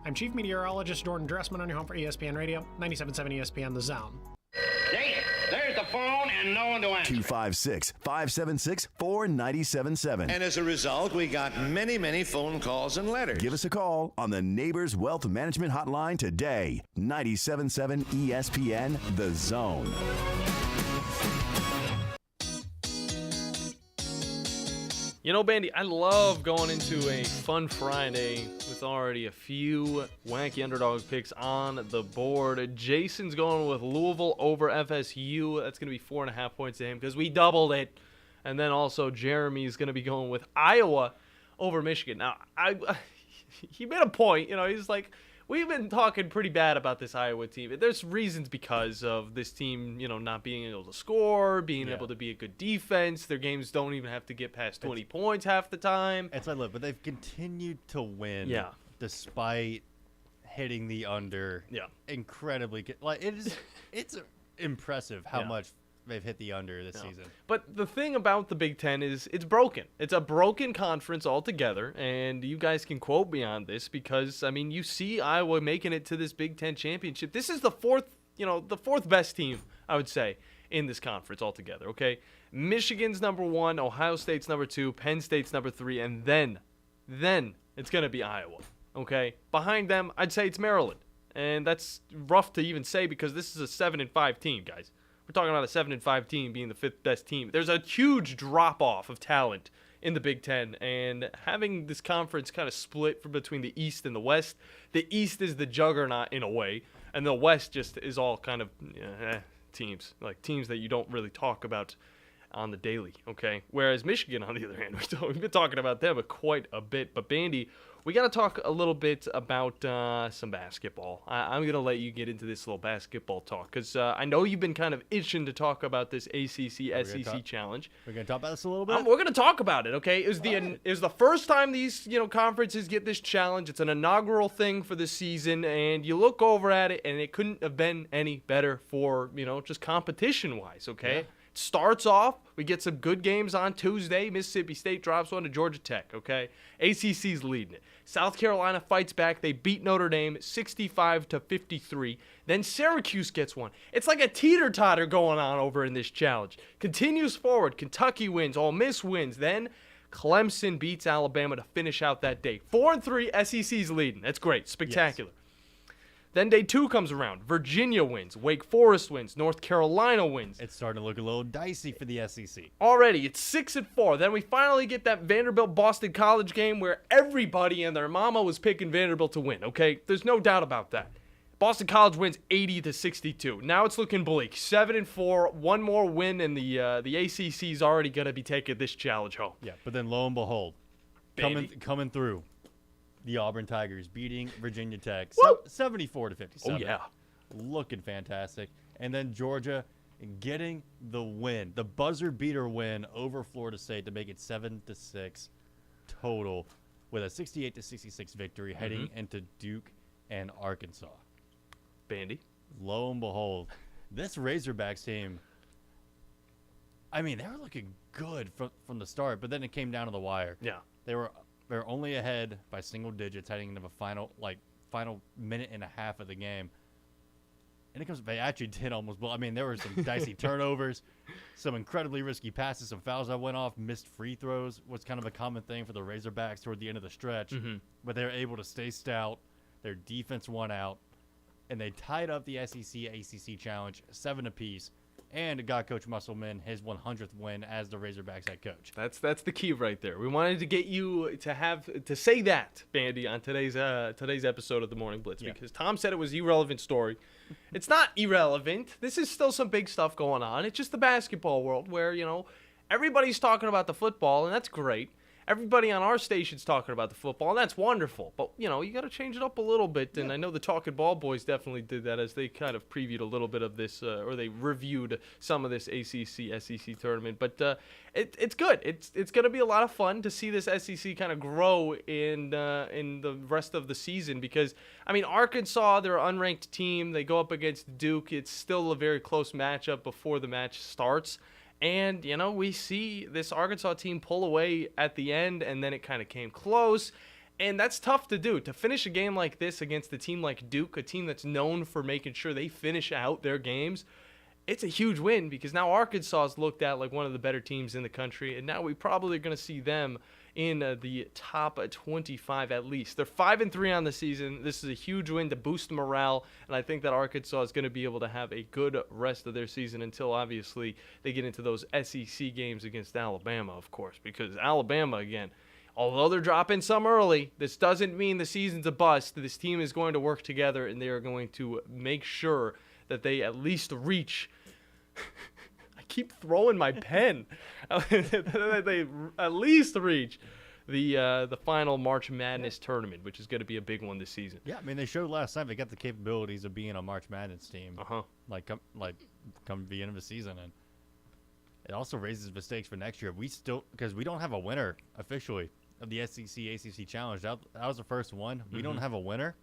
I'm Chief Meteorologist Jordan Dressman on your home for ESPN Radio, 97.7 ESPN The Zone. There's the phone and no one to answer. 256-576-4977. And as a result, we got many, many phone calls and letters. Give us a call on the Neighbors Wealth Management Hotline today. 97.7 ESPN The Zone. You know, Bandy, I love going into a fun Friday with already a few wacky underdog picks on the board. Jason's going with Louisville over FSU. That's going to be 4.5 points to him because we doubled it. And then also Jeremy's going to be going with Iowa over Michigan. Now, he made a point. You know, he's like, we've been talking pretty bad about this Iowa team. There's reasons because of this team, you know, not being able to score, being able to be a good defense. Their games don't even have to get past 20 points half the time. It's like, look, but they've continued to win despite hitting the under. Yeah. Incredibly. Like, it's impressive how much they've hit the under this season. But the thing about the Big Ten is it's broken. It's a broken conference altogether, and you guys can quote me on this because, I mean, you see Iowa making it to this Big Ten championship. This is the fourth best team, I would say, in this conference altogether, okay? Michigan's number 1, Ohio State's number 2, Penn State's number 3, and then it's going to be Iowa, okay? Behind them, I'd say it's Maryland, and that's rough to even say because this is a 7-5 team, guys. We're talking about a 7-5 team being the 5th best team. There's a huge drop-off of talent in the Big Ten, and having this conference kind of split between the East and the West, the East is the juggernaut in a way, and the West just is all kind of teams, like teams that you don't really talk about on the daily, okay? Whereas Michigan, on the other hand, we've been talking about them quite a bit. But, Bandy, we got to talk a little bit about some basketball. I'm going to let you get into this little basketball talk because I know you've been kind of itching to talk about this ACC-SEC challenge. We're going to talk about this a little bit? We're going to talk about it, okay? It was the first time these conferences get this challenge. It's an inaugural thing for the season, and you look over at it, and it couldn't have been any better for, just competition-wise, okay? Yeah. Starts off, we get some good games on Tuesday. Mississippi State drops one to Georgia Tech, okay? ACC's leading it. South Carolina fights back. They beat Notre Dame 65-53. Then Syracuse gets one. It's like a teeter-totter going on over in this challenge. Continues forward. Kentucky wins. Ole Miss wins. Then Clemson beats Alabama to finish out that day. 4-3, SEC's leading. That's great. Spectacular. Yes. Then day 2 comes around. Virginia wins. Wake Forest wins. North Carolina wins. It's starting to look a little dicey for the SEC. Already, it's 6-4. Then we finally get that Vanderbilt-Boston College game where everybody and their mama was picking Vanderbilt to win, okay? There's no doubt about that. Boston College wins 80-62. Now it's looking bleak. 7-4. One more win, and the ACC's already going to be taking this challenge home. Yeah, but then lo and behold, coming through. The Auburn Tigers beating Virginia Tech 74-57. Oh, yeah. Looking fantastic. And then Georgia getting the win, the buzzer beater win over Florida State to make it 7-6 total with a 68-66 victory heading into Duke and Arkansas. Bandy. Lo and behold, this Razorbacks team, I mean, they were looking good from the start, but then it came down to the wire. Yeah. They're only ahead by single digits heading into the final minute and a half of the game. And they actually did almost, I mean, there were some dicey turnovers, some incredibly risky passes, some fouls that went off, missed free throws was kind of a common thing for the Razorbacks toward the end of the stretch. Mm-hmm. But they were able to stay stout. Their defense won out. And they tied up the SEC-ACC challenge 7 apiece. and got Coach Musselman his 100th win as the Razorbacks head coach. That's the key right there. We wanted to get you to say that, Bandy, on today's episode of the Morning Blitz, because Tom said it was irrelevant story. It's not irrelevant. This is still some big stuff going on. It's just the basketball world where, everybody's talking about the football, and that's great. Everybody on our station's talking about the football, and that's wonderful. But, you got to change it up a little bit. And I know the Talking Ball boys definitely did that as they kind of previewed a little bit of this, or they reviewed some of this ACC, SEC tournament. But it's good. It's going to be a lot of fun to see this SEC kind of grow in the rest of the season because, Arkansas, they're an unranked team. They go up against Duke. It's still a very close matchup before the match starts. And, we see this Arkansas team pull away at the end, and then it kind of came close. And that's tough to do. To finish a game like this against a team like Duke, a team that's known for making sure they finish out their games, it's a huge win because now Arkansas is looked at like one of the better teams in the country, and now we probably are going to see them in the top 25 at least. They're 5-3 on the season. This is a huge win to boost morale, and I think that Arkansas is going to be able to have a good rest of their season until, obviously, they get into those SEC games against Alabama, of course, because Alabama, again, although they're dropping some early, this doesn't mean the season's a bust. This team is going to work together, and they are going to make sure that they at least reach I keep throwing my pen. They at least reach the final March Madness tournament, which is going to be a big one this season. Yeah, they showed last time they got the capabilities of being a March Madness team. Come the end of the season, and it also raises the stakes for next year. Because we don't have a winner officially of the SEC ACC Challenge. That was the first one. We don't have a winner.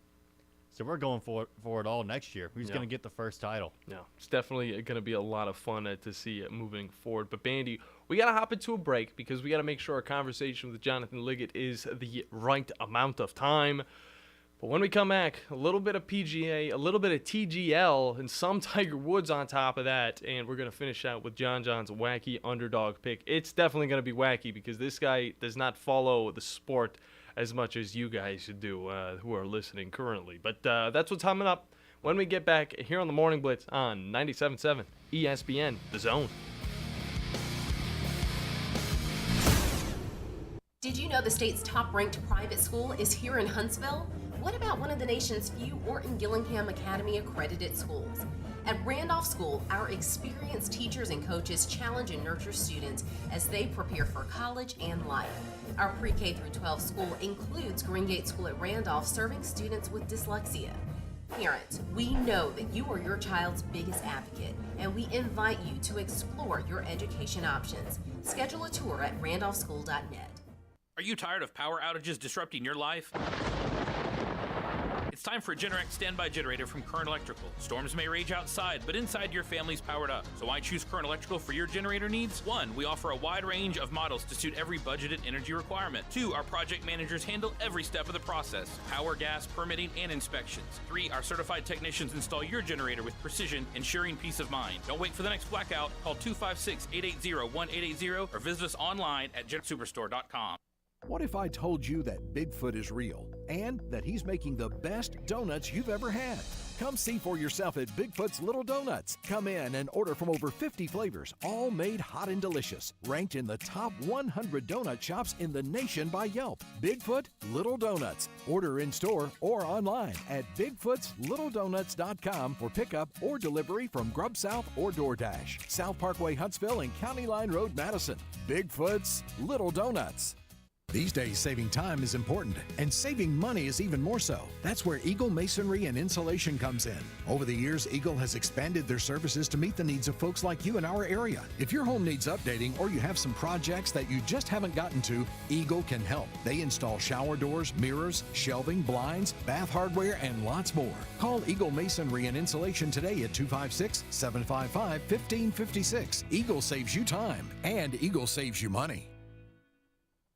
So we're going for it all next year. Who's going to get the first title? Yeah, it's definitely going to be a lot of fun to see it moving forward. But, Bandy, we got to hop into a break because we got to make sure our conversation with Jonathan Liggett is the right amount of time. But when we come back, a little bit of PGA, a little bit of TGL, and some Tiger Woods on top of that. And we're going to finish out with John's wacky underdog pick. It's definitely going to be wacky because this guy does not follow the sport as much as you guys do who are listening currently. But that's what's coming up when we get back here on the Morning Blitz on 97.7 ESPN, The Zone. Did you know the state's top-ranked private school is here in Huntsville? What about one of the nation's few Orton-Gillingham Academy accredited schools? At Randolph School, our experienced teachers and coaches challenge and nurture students as they prepare for college and life. Our pre-K through 12 school includes Greengate School at Randolph, serving students with dyslexia. Parents, we know that you are your child's biggest advocate, and we invite you to explore your education options. Schedule a tour at randolphschool.net. Are you tired of power outages disrupting your life? It's time for a Generac standby generator from Current Electrical. Storms may rage outside, but inside your family's powered up. So why choose Current Electrical for your generator needs? 1, we offer a wide range of models to suit every budgeted energy requirement. 2, our project managers handle every step of the process: power, gas, permitting, and inspections. 3, our certified technicians install your generator with precision, ensuring peace of mind. Don't wait for the next blackout. Call 256-880-1880 or visit us online at GenSuperstore.com. What if I told you that Bigfoot is real and that he's making the best donuts you've ever had? Come see for yourself at Bigfoot's Little Donuts. Come in and order from over 50 flavors, all made hot and delicious. Ranked in the top 100 donut shops in the nation by Yelp. Bigfoot Little Donuts. Order in store or online at bigfootslittledonuts.com for pickup or delivery from Grub South or DoorDash. South Parkway, Huntsville, and County Line Road, Madison. Bigfoot's Little Donuts. These days, saving time is important, and saving money is even more so. That's where Eagle Masonry and Insulation comes in. Over the years, Eagle has expanded their services to meet the needs of folks like you in our area. If your home needs updating or you have some projects that you just haven't gotten to, Eagle can help. They install shower doors, mirrors, shelving, blinds, bath hardware, and lots more. Call Eagle Masonry and Insulation today at 256-755-1556. Eagle saves you time, and Eagle saves you money.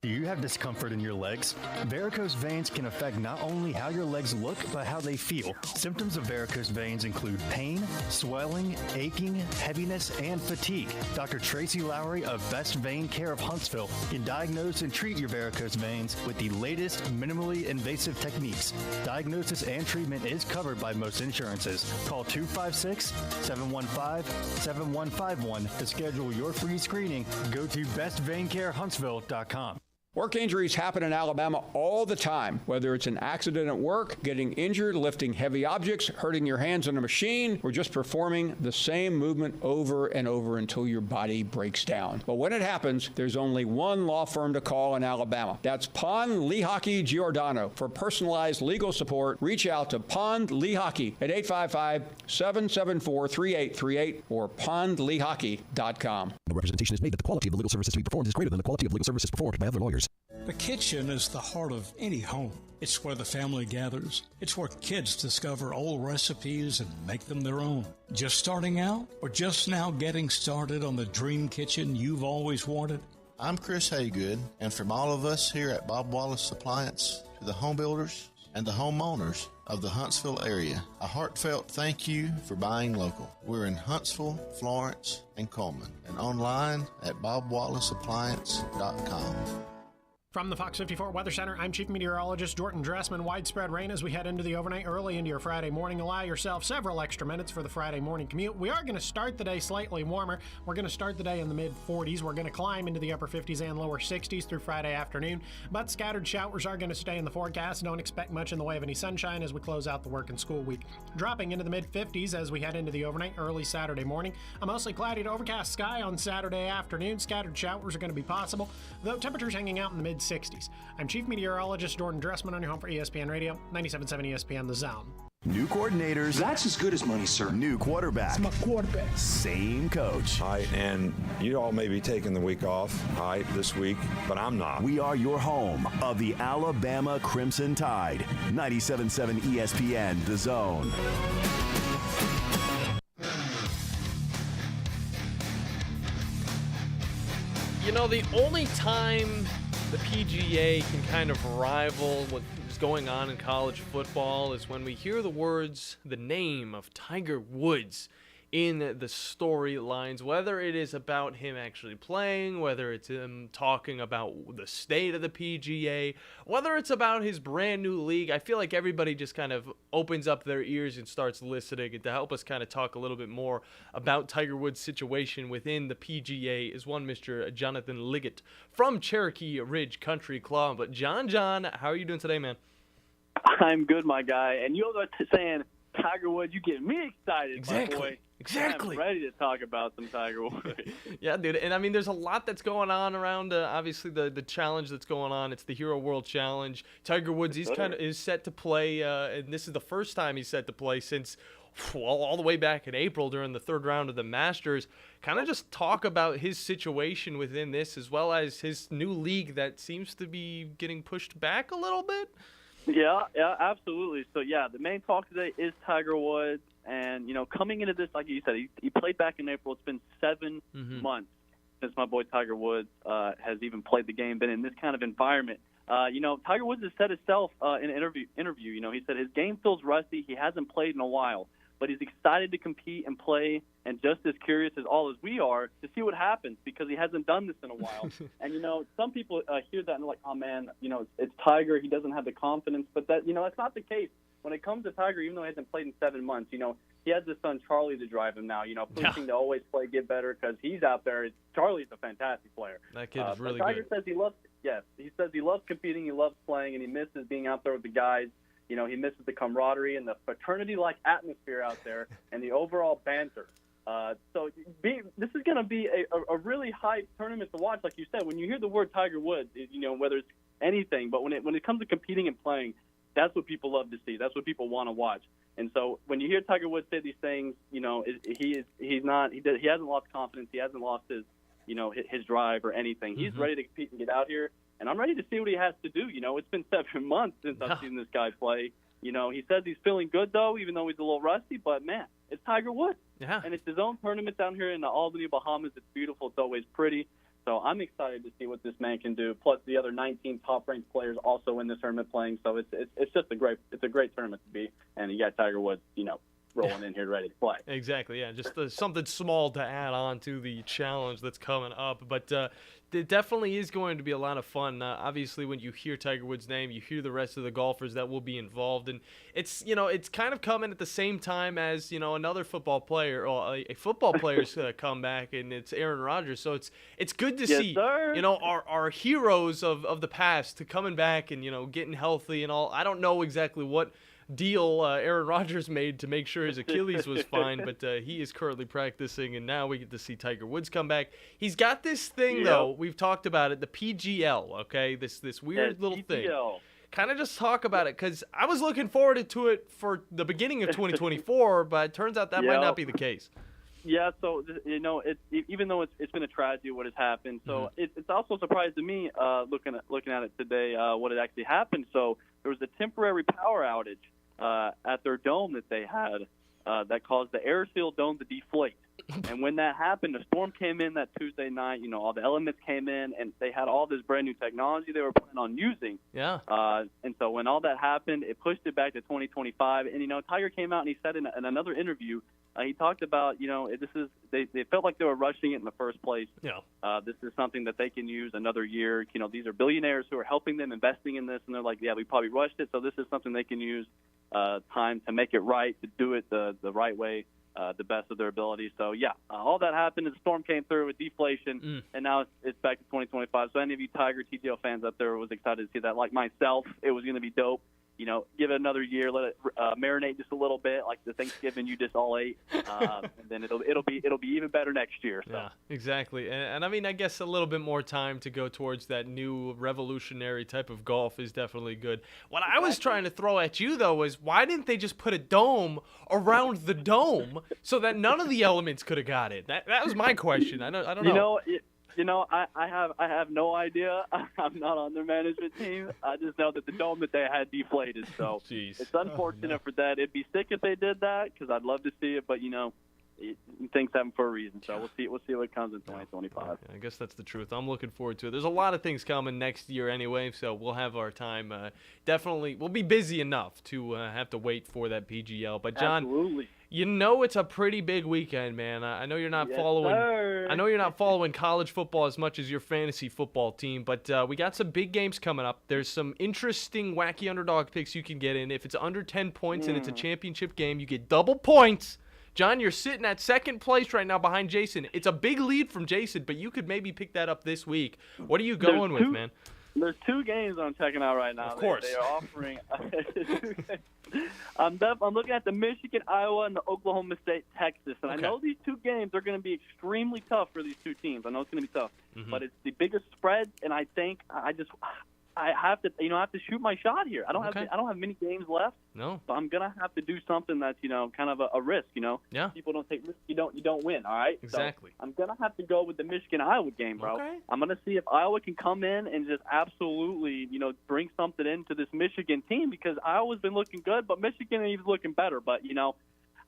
Do you have discomfort in your legs? Varicose veins can affect not only how your legs look, but how they feel. Symptoms of varicose veins include pain, swelling, aching, heaviness, and fatigue. Dr. Tracy Lowery of Best Vein Care of Huntsville can diagnose and treat your varicose veins with the latest minimally invasive techniques. Diagnosis and treatment is covered by most insurances. Call 256-715-7151 to schedule your free screening. Go to bestveincarehuntsville.com. Work injuries happen in Alabama all the time, whether it's an accident at work, getting injured, lifting heavy objects, hurting your hands on a machine, or just performing the same movement over and over until your body breaks down. But when it happens, there's only one law firm to call in Alabama. That's Pond, Lehocky, Giordano. For personalized legal support, reach out to Pond Lehocky at 855-774-3838 or pondlehocky.com. The representation is made that the quality of the legal services to be performed is greater than the quality of legal services performed by other lawyers. The kitchen is the heart of any home. It's where the family gathers. It's where kids discover old recipes and make them their own. Just starting out or just now getting started on the dream kitchen you've always wanted? I'm Chris Haygood, and from all of us here at Bob Wallace Appliance to the home builders and the homeowners of the Huntsville area, a heartfelt thank you for buying local. We're in Huntsville, Florence, and Coleman, and online at bobwallaceappliance.com. From the Fox 54 Weather Center, I'm Chief Meteorologist Jordan Dressman. Widespread rain as we head into the overnight early into your Friday morning. Allow yourself several extra minutes for the Friday morning commute. We are going to start the day slightly warmer. We're going to start the day in the mid-40s. We're going to climb into the upper 50s and lower 60s through Friday afternoon. But scattered showers are going to stay in the forecast. Don't expect much in the way of any sunshine as we close out the work and school week. Dropping into the mid-50s as we head into the overnight early Saturday morning. A mostly cloudy to overcast sky on Saturday afternoon. Scattered showers are going to be possible, though temperatures hanging out in the mid-60s. I'm Chief Meteorologist Jordan Dressman on your home for ESPN Radio, 97.7 ESPN The Zone. New coordinators. That's as good as money, sir. New quarterback. It's my quarterback. Same coach. All right, and you all may be taking the week off, all right, this week, but I'm not. We are your home of the Alabama Crimson Tide. 97.7 ESPN The Zone. You know, the only time the PGA can kind of rival what is going on in college football is when we hear the name of Tiger Woods in the storylines, whether it is about him actually playing, whether it's him talking about the state of the PGA, whether it's about his brand new league. I feel like everybody just kind of opens up their ears and starts listening. And to help us kind of talk a little bit more about Tiger Woods' situation within the PGA is one Mr. Jonathan Liggett from Cherokee Ridge Country Club. But John, how are you doing today, man? I'm good, my guy. And you're saying Tiger Woods, you get me excited, exactly. My boy. Exactly. I'm ready to talk about some Tiger Woods. Yeah, dude. And I mean, there's a lot that's going on around. Obviously, the challenge that's going on. It's the Hero World Challenge. Tiger Woods, is set to play, and this is the first time he's set to play since all the way back in April during the third round of the Masters. Kind of just talk about his situation within this, as well as his new league that seems to be getting pushed back a little bit. Yeah, absolutely. So, the main talk today is Tiger Woods. And, coming into this, like you said, he played back in April. It's been 7 months since my boy Tiger Woods has even played the game, been in this kind of environment. Tiger Woods has said himself in an interview, he said his game feels rusty. He hasn't played in a while, but he's excited to compete and play and just as curious as we are to see what happens because he hasn't done this in a while. And, some people hear that and they're like, oh, man, it's Tiger. He doesn't have the confidence. But that's not the case. When it comes to Tiger, even though he hasn't played in 7 months, he has his son Charlie to drive him now, pushing to always play, get better because he's out there. Charlie's a fantastic player. That kid is really Tiger good. says he loves competing, he loves playing, and he misses being out there with the guys. He misses the camaraderie and the fraternity-like atmosphere out there and the overall banter. This is going to be a really high tournament to watch, like you said. When you hear the word Tiger Woods, whether it's anything, but when it comes to competing and playing, that's what people love to see. That's what people want to watch. And so when you hear Tiger Woods say these things, he hasn't lost confidence. He hasn't lost his drive or anything. He's ready to compete and get out here. And I'm ready to see what he has to do. It's been 7 months since I've seen this guy play. He says he's feeling good, though, even though he's a little rusty. But, man, it's Tiger Woods. Yeah. And it's his own tournament down here in the Albany, Bahamas. It's beautiful. It's always pretty. So I'm excited to see what this man can do. Plus, the other 19 top-ranked players also in this tournament playing. So it's just a great tournament to be. And you got Tiger Woods, rolling in here ready to play. Exactly, yeah. Just something small to add on to the challenge that's coming up. But it definitely is going to be a lot of fun. Obviously, when you hear Tiger Woods' name, you hear the rest of the golfers that will be involved. And it's kind of coming at the same time as, another football player, or a football player's comeback, and it's Aaron Rodgers. So it's good to see, our heroes of the past coming back and, getting healthy and all. I don't know exactly what deal Aaron Rodgers made to make sure his Achilles was fine, but he is currently practicing, and now we get to see Tiger Woods come back. He's got this thing, though, we've talked about it, the PGL, okay? This weird little thing. Kind of just talk about it, because I was looking forward to it for the beginning of 2024, but it turns out that might not be the case. Yeah, so even though it's been a tragedy what has happened, so it's also a surprise to me looking at it today what had actually happened. So there was a temporary power outage at their dome that they had that caused the air-sealed dome to deflate. And when that happened, a storm came in that Tuesday night. All the elements came in, and they had all this brand new technology they were planning on using. Yeah. And so when all that happened, it pushed it back to 2025. And Tiger came out and he said in another interview, he talked about they felt like they were rushing it in the first place. Yeah. This is something that they can use another year. These are billionaires who are helping them, investing in this, and they're like, yeah, we probably rushed it. So this is something they can use time to make it right, to do it the right way. The best of their ability. So, yeah, all that happened. The storm came through with deflation, and now it's back to 2025. So any of you Tiger TGL fans out there was excited to see that. Like myself, it was going to be dope. Give it another year, let it marinate just a little bit, like the Thanksgiving you just all ate, and then it'll be even better next year. So. Yeah, exactly. And I mean, I guess a little bit more time to go towards that new revolutionary type of golf is definitely good. What I was trying to throw at you though was, why didn't they just put a dome around the dome so that none of the elements could have got it? That was my question. I don't know. I have no idea. I'm not on their management team. I just know that the dome that they had deflated. So it's unfortunate for that. It'd be sick if they did that, because I'd love to see it. But things happen for a reason. So we'll see what comes in 2025. I guess that's the truth. I'm looking forward to it. There's a lot of things coming next year anyway, so we'll have our time. Definitely, we'll be busy enough to have to wait for that PGL. But John, absolutely. It's a pretty big weekend, man. I know you're not following. Sir. I know you're not following college football as much as your fantasy football team, but we got some big games coming up. There's some interesting, wacky underdog picks you can get in. If it's under 10 points and it's a championship game, you get double points. John, you're sitting at second place right now behind Jason. It's a big lead from Jason, but you could maybe pick that up this week. What are you going with, man? There's two games I'm checking out right now. Of course. They are offering. I'm looking at the Michigan, Iowa, and the Oklahoma State, Texas. And I know these two games are going to be extremely tough for these two teams. I know it's going to be tough. But it's the biggest spread, and I think I have to shoot my shot here. I don't have many games left. No. So I'm gonna have to do something that's kind of a risk. Yeah. People don't take risks. You don't win. All right. Exactly. So I'm gonna have to go with the Michigan Iowa game, bro. Okay. I'm gonna see if Iowa can come in and just absolutely bring something into this Michigan team, because Iowa's been looking good, but Michigan is looking better. But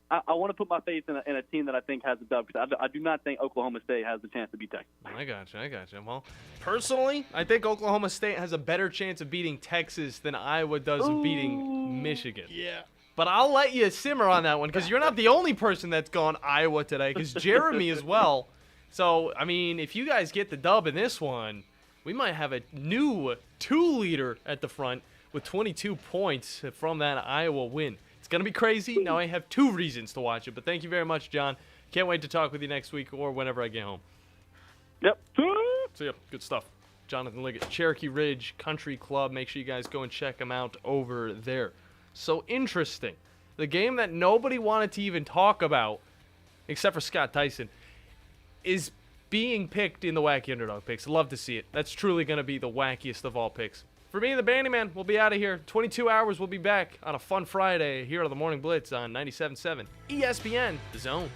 I want to put my faith in a team that I think has a dub, because I do not think Oklahoma State has the chance to beat Texas. I got you. Well, personally, I think Oklahoma State has a better chance of beating Texas than Iowa does of beating Michigan. Yeah. But I'll let you simmer on that one, because you're not the only person that's gone Iowa today, because Jeremy as well. So, I mean, if you guys get the dub in this one, we might have a new 2-leader at the front with 22 points from that Iowa win. It's going to be crazy. Now I have 2 reasons to watch it. But thank you very much, John. Can't wait to talk with you next week or whenever I get home. Yep. See ya. Good stuff. Jonathan Liggett, Cherokee Ridge Country Club. Make sure you guys go and check him out over there. So interesting. The game that nobody wanted to even talk about, except for Scott Tyson, is being picked in the Wacky Underdog picks. Love to see it. That's truly going to be the wackiest of all picks. For me and the Bandiman, we'll be out of here. 22 hours, we'll be back on a fun Friday here on the Morning Blitz on 97.7 ESPN, The Zone.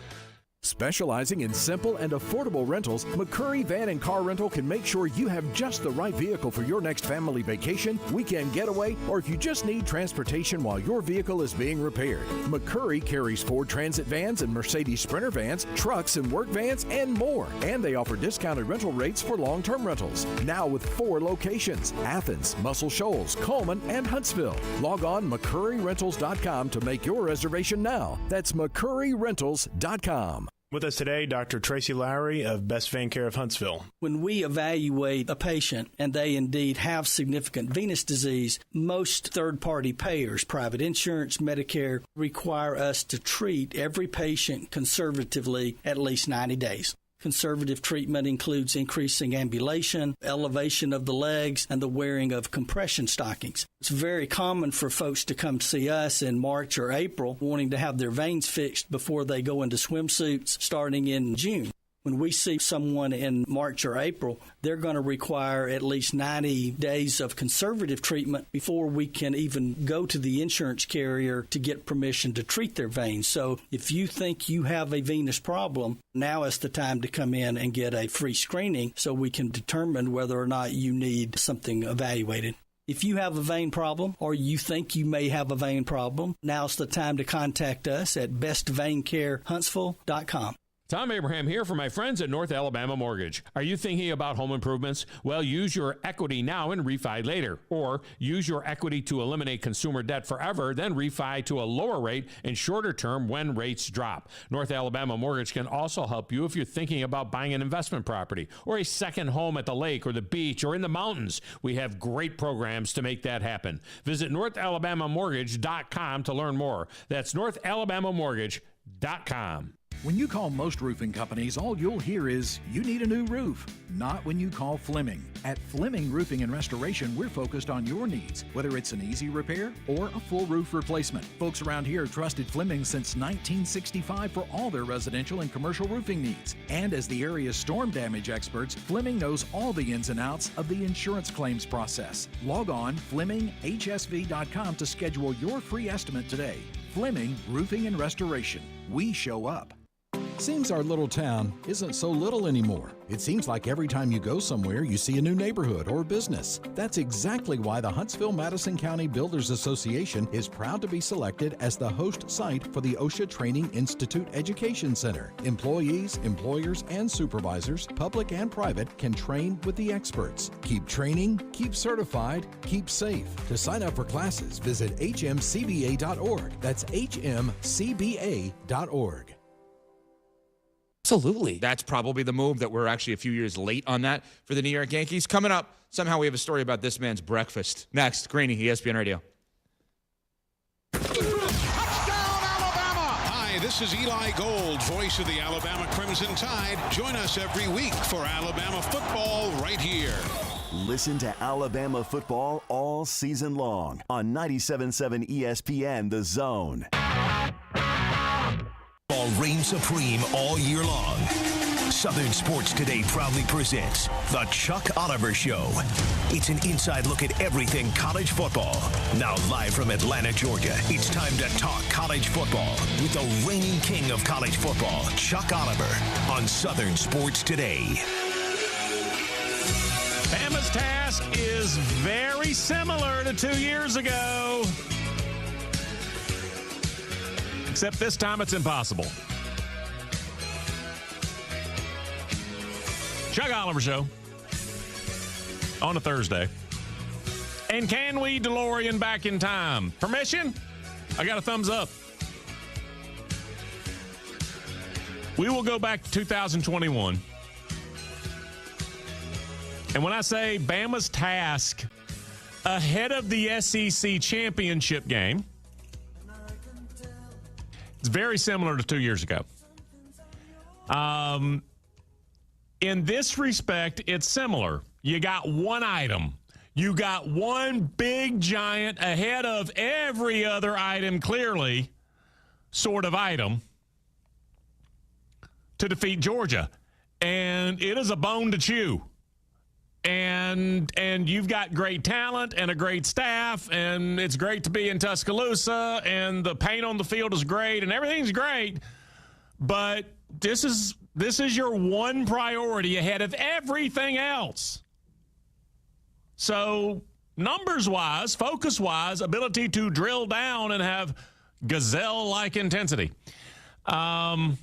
Specializing in simple and affordable rentals, McCurry Van and Car Rental can make sure you have just the right vehicle for your next family vacation, weekend getaway, or if you just need transportation while your vehicle is being repaired. McCurry carries Ford Transit vans and Mercedes Sprinter vans, trucks and work vans, and more. And they offer discounted rental rates for long-term rentals. Now with 4 locations: Athens, Muscle Shoals, Coleman, and Huntsville. Log on McCurryRentals.com to make your reservation now. That's McCurryRentals.com. With us today, Dr. Tracy Lowery of Best Vein Care of Huntsville. When we evaluate a patient and they indeed have significant venous disease, most third-party payers, private insurance, Medicare, require us to treat every patient conservatively at least 90 days. Conservative treatment includes increasing ambulation, elevation of the legs, and the wearing of compression stockings. It's very common for folks to come see us in March or April wanting to have their veins fixed before they go into swimsuits starting in June. When we see someone in March or April, they're going to require at least 90 days of conservative treatment before we can even go to the insurance carrier to get permission to treat their veins. So if you think you have a venous problem, now is the time to come in and get a free screening so we can determine whether or not you need something evaluated. If you have a vein problem or you think you may have a vein problem, now's the time to contact us at bestveincarehuntsville.com. Tom Abraham here for my friends at North Alabama Mortgage. Are you thinking about home improvements? Well, use your equity now and refi later. Or use your equity to eliminate consumer debt forever, then refi to a lower rate and shorter term when rates drop. North Alabama Mortgage can also help you if you're thinking about buying an investment property or a second home at the lake or the beach or in the mountains. We have great programs to make that happen. Visit NorthAlabamaMortgage.com to learn more. That's NorthAlabamaMortgage.com. When you call most roofing companies, all you'll hear is, you need a new roof. Not when you call Fleming. At Fleming Roofing and Restoration, we're focused on your needs, whether it's an easy repair or a full roof replacement. Folks around here have trusted Fleming since 1965 for all their residential and commercial roofing needs. And as the area's storm damage experts, Fleming knows all the ins and outs of the insurance claims process. Log on FlemingHSV.com to schedule your free estimate today. Fleming Roofing and Restoration. We show up. Seems our little town isn't so little anymore. It seems like every time you go somewhere, you see a new neighborhood or business. That's exactly why the Huntsville-Madison County Builders Association is proud to be selected as the host site for the OSHA Training Institute Education Center. Employees, employers, and supervisors, public and private, can train with the experts. Keep training, keep certified, keep safe. To sign up for classes, visit hmcba.org. That's hmcba.org. Absolutely. That's probably the move that we're actually a few years late on that for the New York Yankees. Coming up, somehow we have a story about this man's breakfast. Next, Greeny, ESPN Radio. Hi, this is Eli Gold, voice of the Alabama Crimson Tide. Join us every week for Alabama football right here. Listen to Alabama football all season long on 97.7 ESPN The Zone. Ball reigns supreme all year long. Southern Sports Today proudly presents The Chuck Oliver Show. It's an inside look at everything college football. Now live from Atlanta, Georgia, it's time to talk college football with the reigning king of college football, Chuck Oliver, on Southern Sports Today. Bama's task is very similar to 2 years ago. Except this time it's impossible. Chuck Oliver Show on a Thursday. And can we DeLorean back in time? Permission? I got a thumbs up. We will go back to 2021. And when I say Bama's task ahead of the SEC championship game, it's very similar to 2 years ago. In this respect, it's similar. You got one item. You got one big giant ahead of every other item, clearly, sort of item, to defeat Georgia. And it is a bone to chew. And you've got great talent and a great staff, and it's great to be in Tuscaloosa, and the paint on the field is great, and everything's great. But This is your one priority ahead of everything else. So numbers-wise, focus-wise, ability to drill down and have gazelle-like intensity. Bama's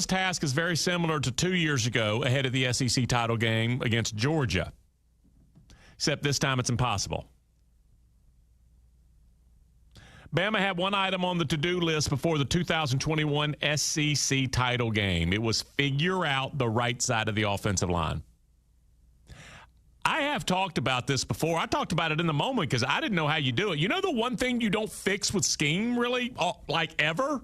task is very similar to 2 years ago ahead of the SEC title game against Georgia, except this time it's impossible. Bama had one item on the to-do list before the 2021 SEC title game. It was figure out the right side of the offensive line. I have talked about this before. I talked about it in the moment because I didn't know how you do it. You know the one thing you don't fix with scheme, really, like ever?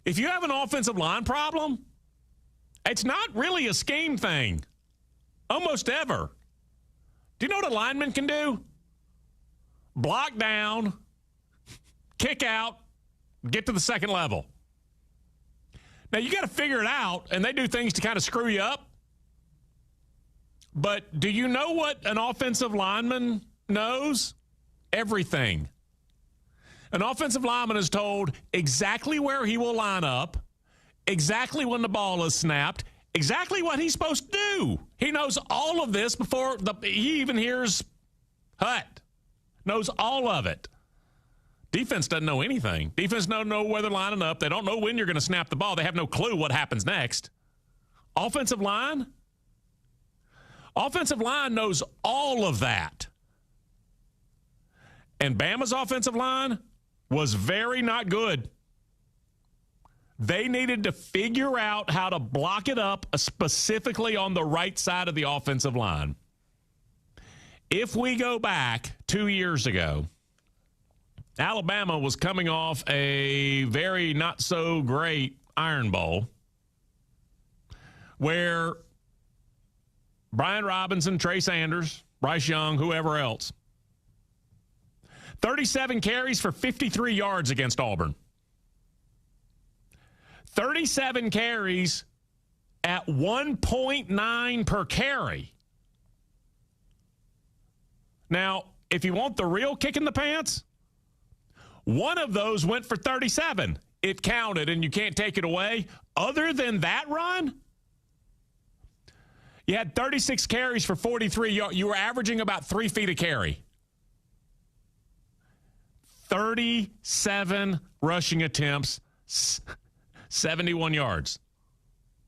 If you have an offensive line problem, it's not really a scheme thing. Almost ever. Do you know what a lineman can do? Block down, kick out, get to the second level. Now, you got to figure it out, and they do things to kind of screw you up. But do you know what an offensive lineman knows? Everything. An offensive lineman is told exactly where he will line up, exactly when the ball is snapped, exactly what he's supposed to do. He knows all of this before he even hears hut. Knows all of it. Defense doesn't know anything. Defense doesn't know where they're lining up. They don't know when you're going to snap the ball. They have no clue what happens next. Offensive line knows all of that. And Bama's offensive line was very not good. They needed to figure out how to block it up, specifically on the right side of the offensive line. If we go back 2 years ago, Alabama was coming off a very not so great Iron Bowl where Brian Robinson, Trey Sanders, Bryce Young, whoever else, 37 carries for 53 yards against Auburn. 37 carries at 1.9 per carry. Now, if you want the real kick in the pants, one of those went for 37. It counted, and you can't take it away. Other than that run, you had 36 carries for 43 yards. You were averaging about 3 feet a carry. 37 rushing attempts, 71 yards.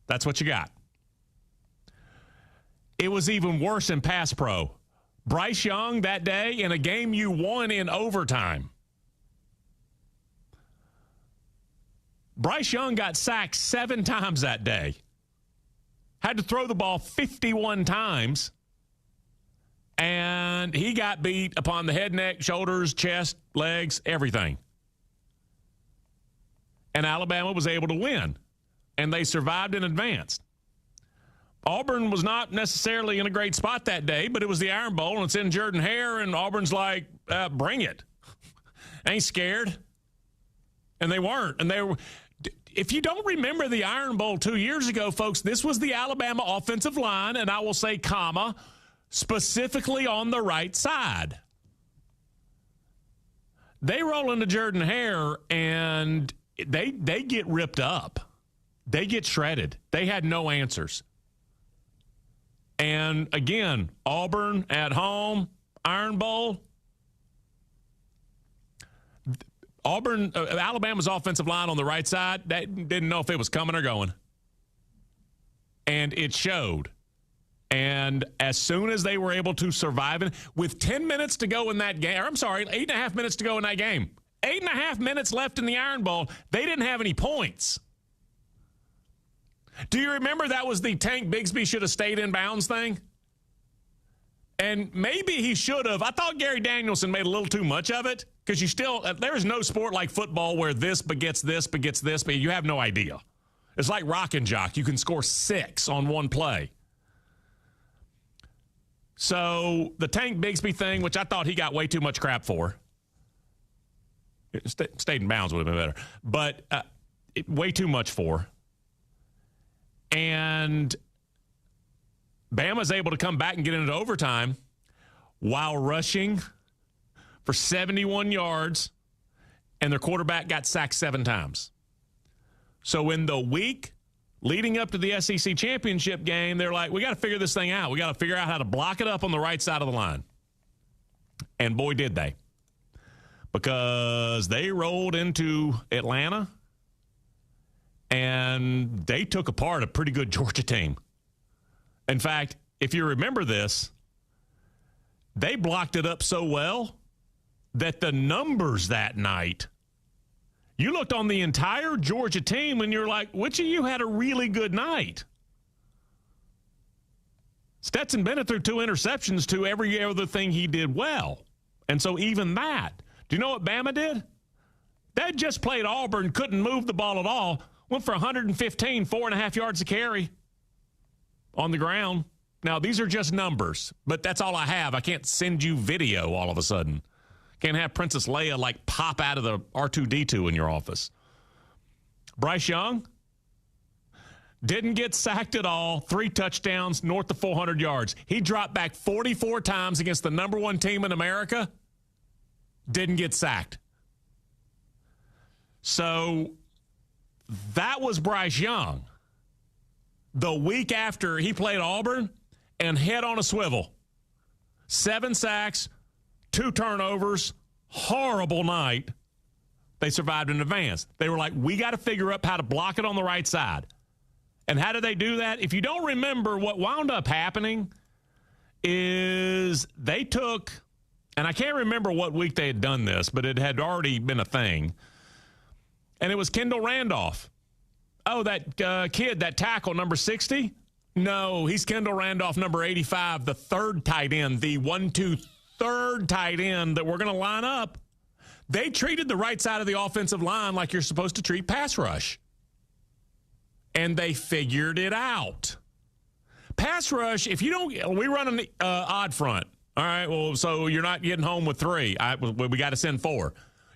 That's what you got. It was even worse in pass pro. Bryce Young that day in a game you won in overtime. Bryce Young got sacked 7 times that day. Had to throw the ball 51 times. And he got beat upon the head, neck, shoulders, chest, legs, everything. And Alabama was able to win. And they survived and advanced. Auburn was not necessarily in a great spot that day, but it was the Iron Bowl, and it's in Jordan-Hare, and Auburn's like, bring it. Ain't scared. And they weren't. And they were. If you don't remember the Iron Bowl 2 years ago, folks, this was the Alabama offensive line, and I will say, comma, specifically on the right side. They roll into Jordan-Hare, and they get ripped up. They get shredded. They had no answers. And, again, Auburn at home, Iron Bowl. Alabama's offensive line on the right side, they didn't know if it was coming or going. And it showed. And as soon as they were able to survive it, with 10 minutes to go in that game, or I'm sorry, 8.5 minutes to go in that game, 8.5 minutes left in the Iron Bowl, they didn't have any points. Do you remember that was the Tank Bigsby should have stayed in bounds thing? And maybe he should have. I thought Gary Danielson made a little too much of it because there is no sport like football where this begets this, but you have no idea. It's like rock and jock. You can score 6 on one play. So the Tank Bigsby thing, which I thought he got way too much crap for, stayed in bounds would have been better, but way too much for. And Bama's able to come back and get into overtime while rushing for 71 yards, and their quarterback got sacked 7 times. So in the week leading up to the SEC championship game, they're like, we got to figure this thing out. We got to figure out how to block it up on the right side of the line. And boy, did they. Because they rolled into Atlanta and they took apart a pretty good Georgia team. In fact, if you remember this, they blocked it up so well that the numbers that night, you looked on the entire Georgia team and you're like, which of you had a really good night? Stetson Bennett threw 2 interceptions to every other thing he did well. And so even that, do you know what Bama did? They just played Auburn, couldn't move the ball at all, went for 115, 4.5 yards a carry on the ground. Now, these are just numbers, but that's all I have. I can't send you video all of a sudden. Can't have Princess Leia, like, pop out of the R2-D2 in your office. Bryce Young didn't get sacked at all. 3 touchdowns, north of 400 yards. He dropped back 44 times against the number 1 team in America. Didn't get sacked. So that was Bryce Young. The week after he played Auburn and head on a swivel. 7 sacks, 2 turnovers, horrible night. They survived in advance. They were like, we got to figure out how to block it on the right side. And how did they do that? If you don't remember, what wound up happening is they took, and I can't remember what week they had done this, but it had already been a thing. And it was Kendall Randolph. Oh, that kid, that tackle, number 60? No, he's Kendall Randolph, number 85, the third tight end, the 1-2 third tight end that we're going to line up. They treated the right side of the offensive line like you're supposed to treat pass rush. And they figured it out. Pass rush, if you don't, we run an odd front. All right, well, so you're not getting home with 3. We got to send 4.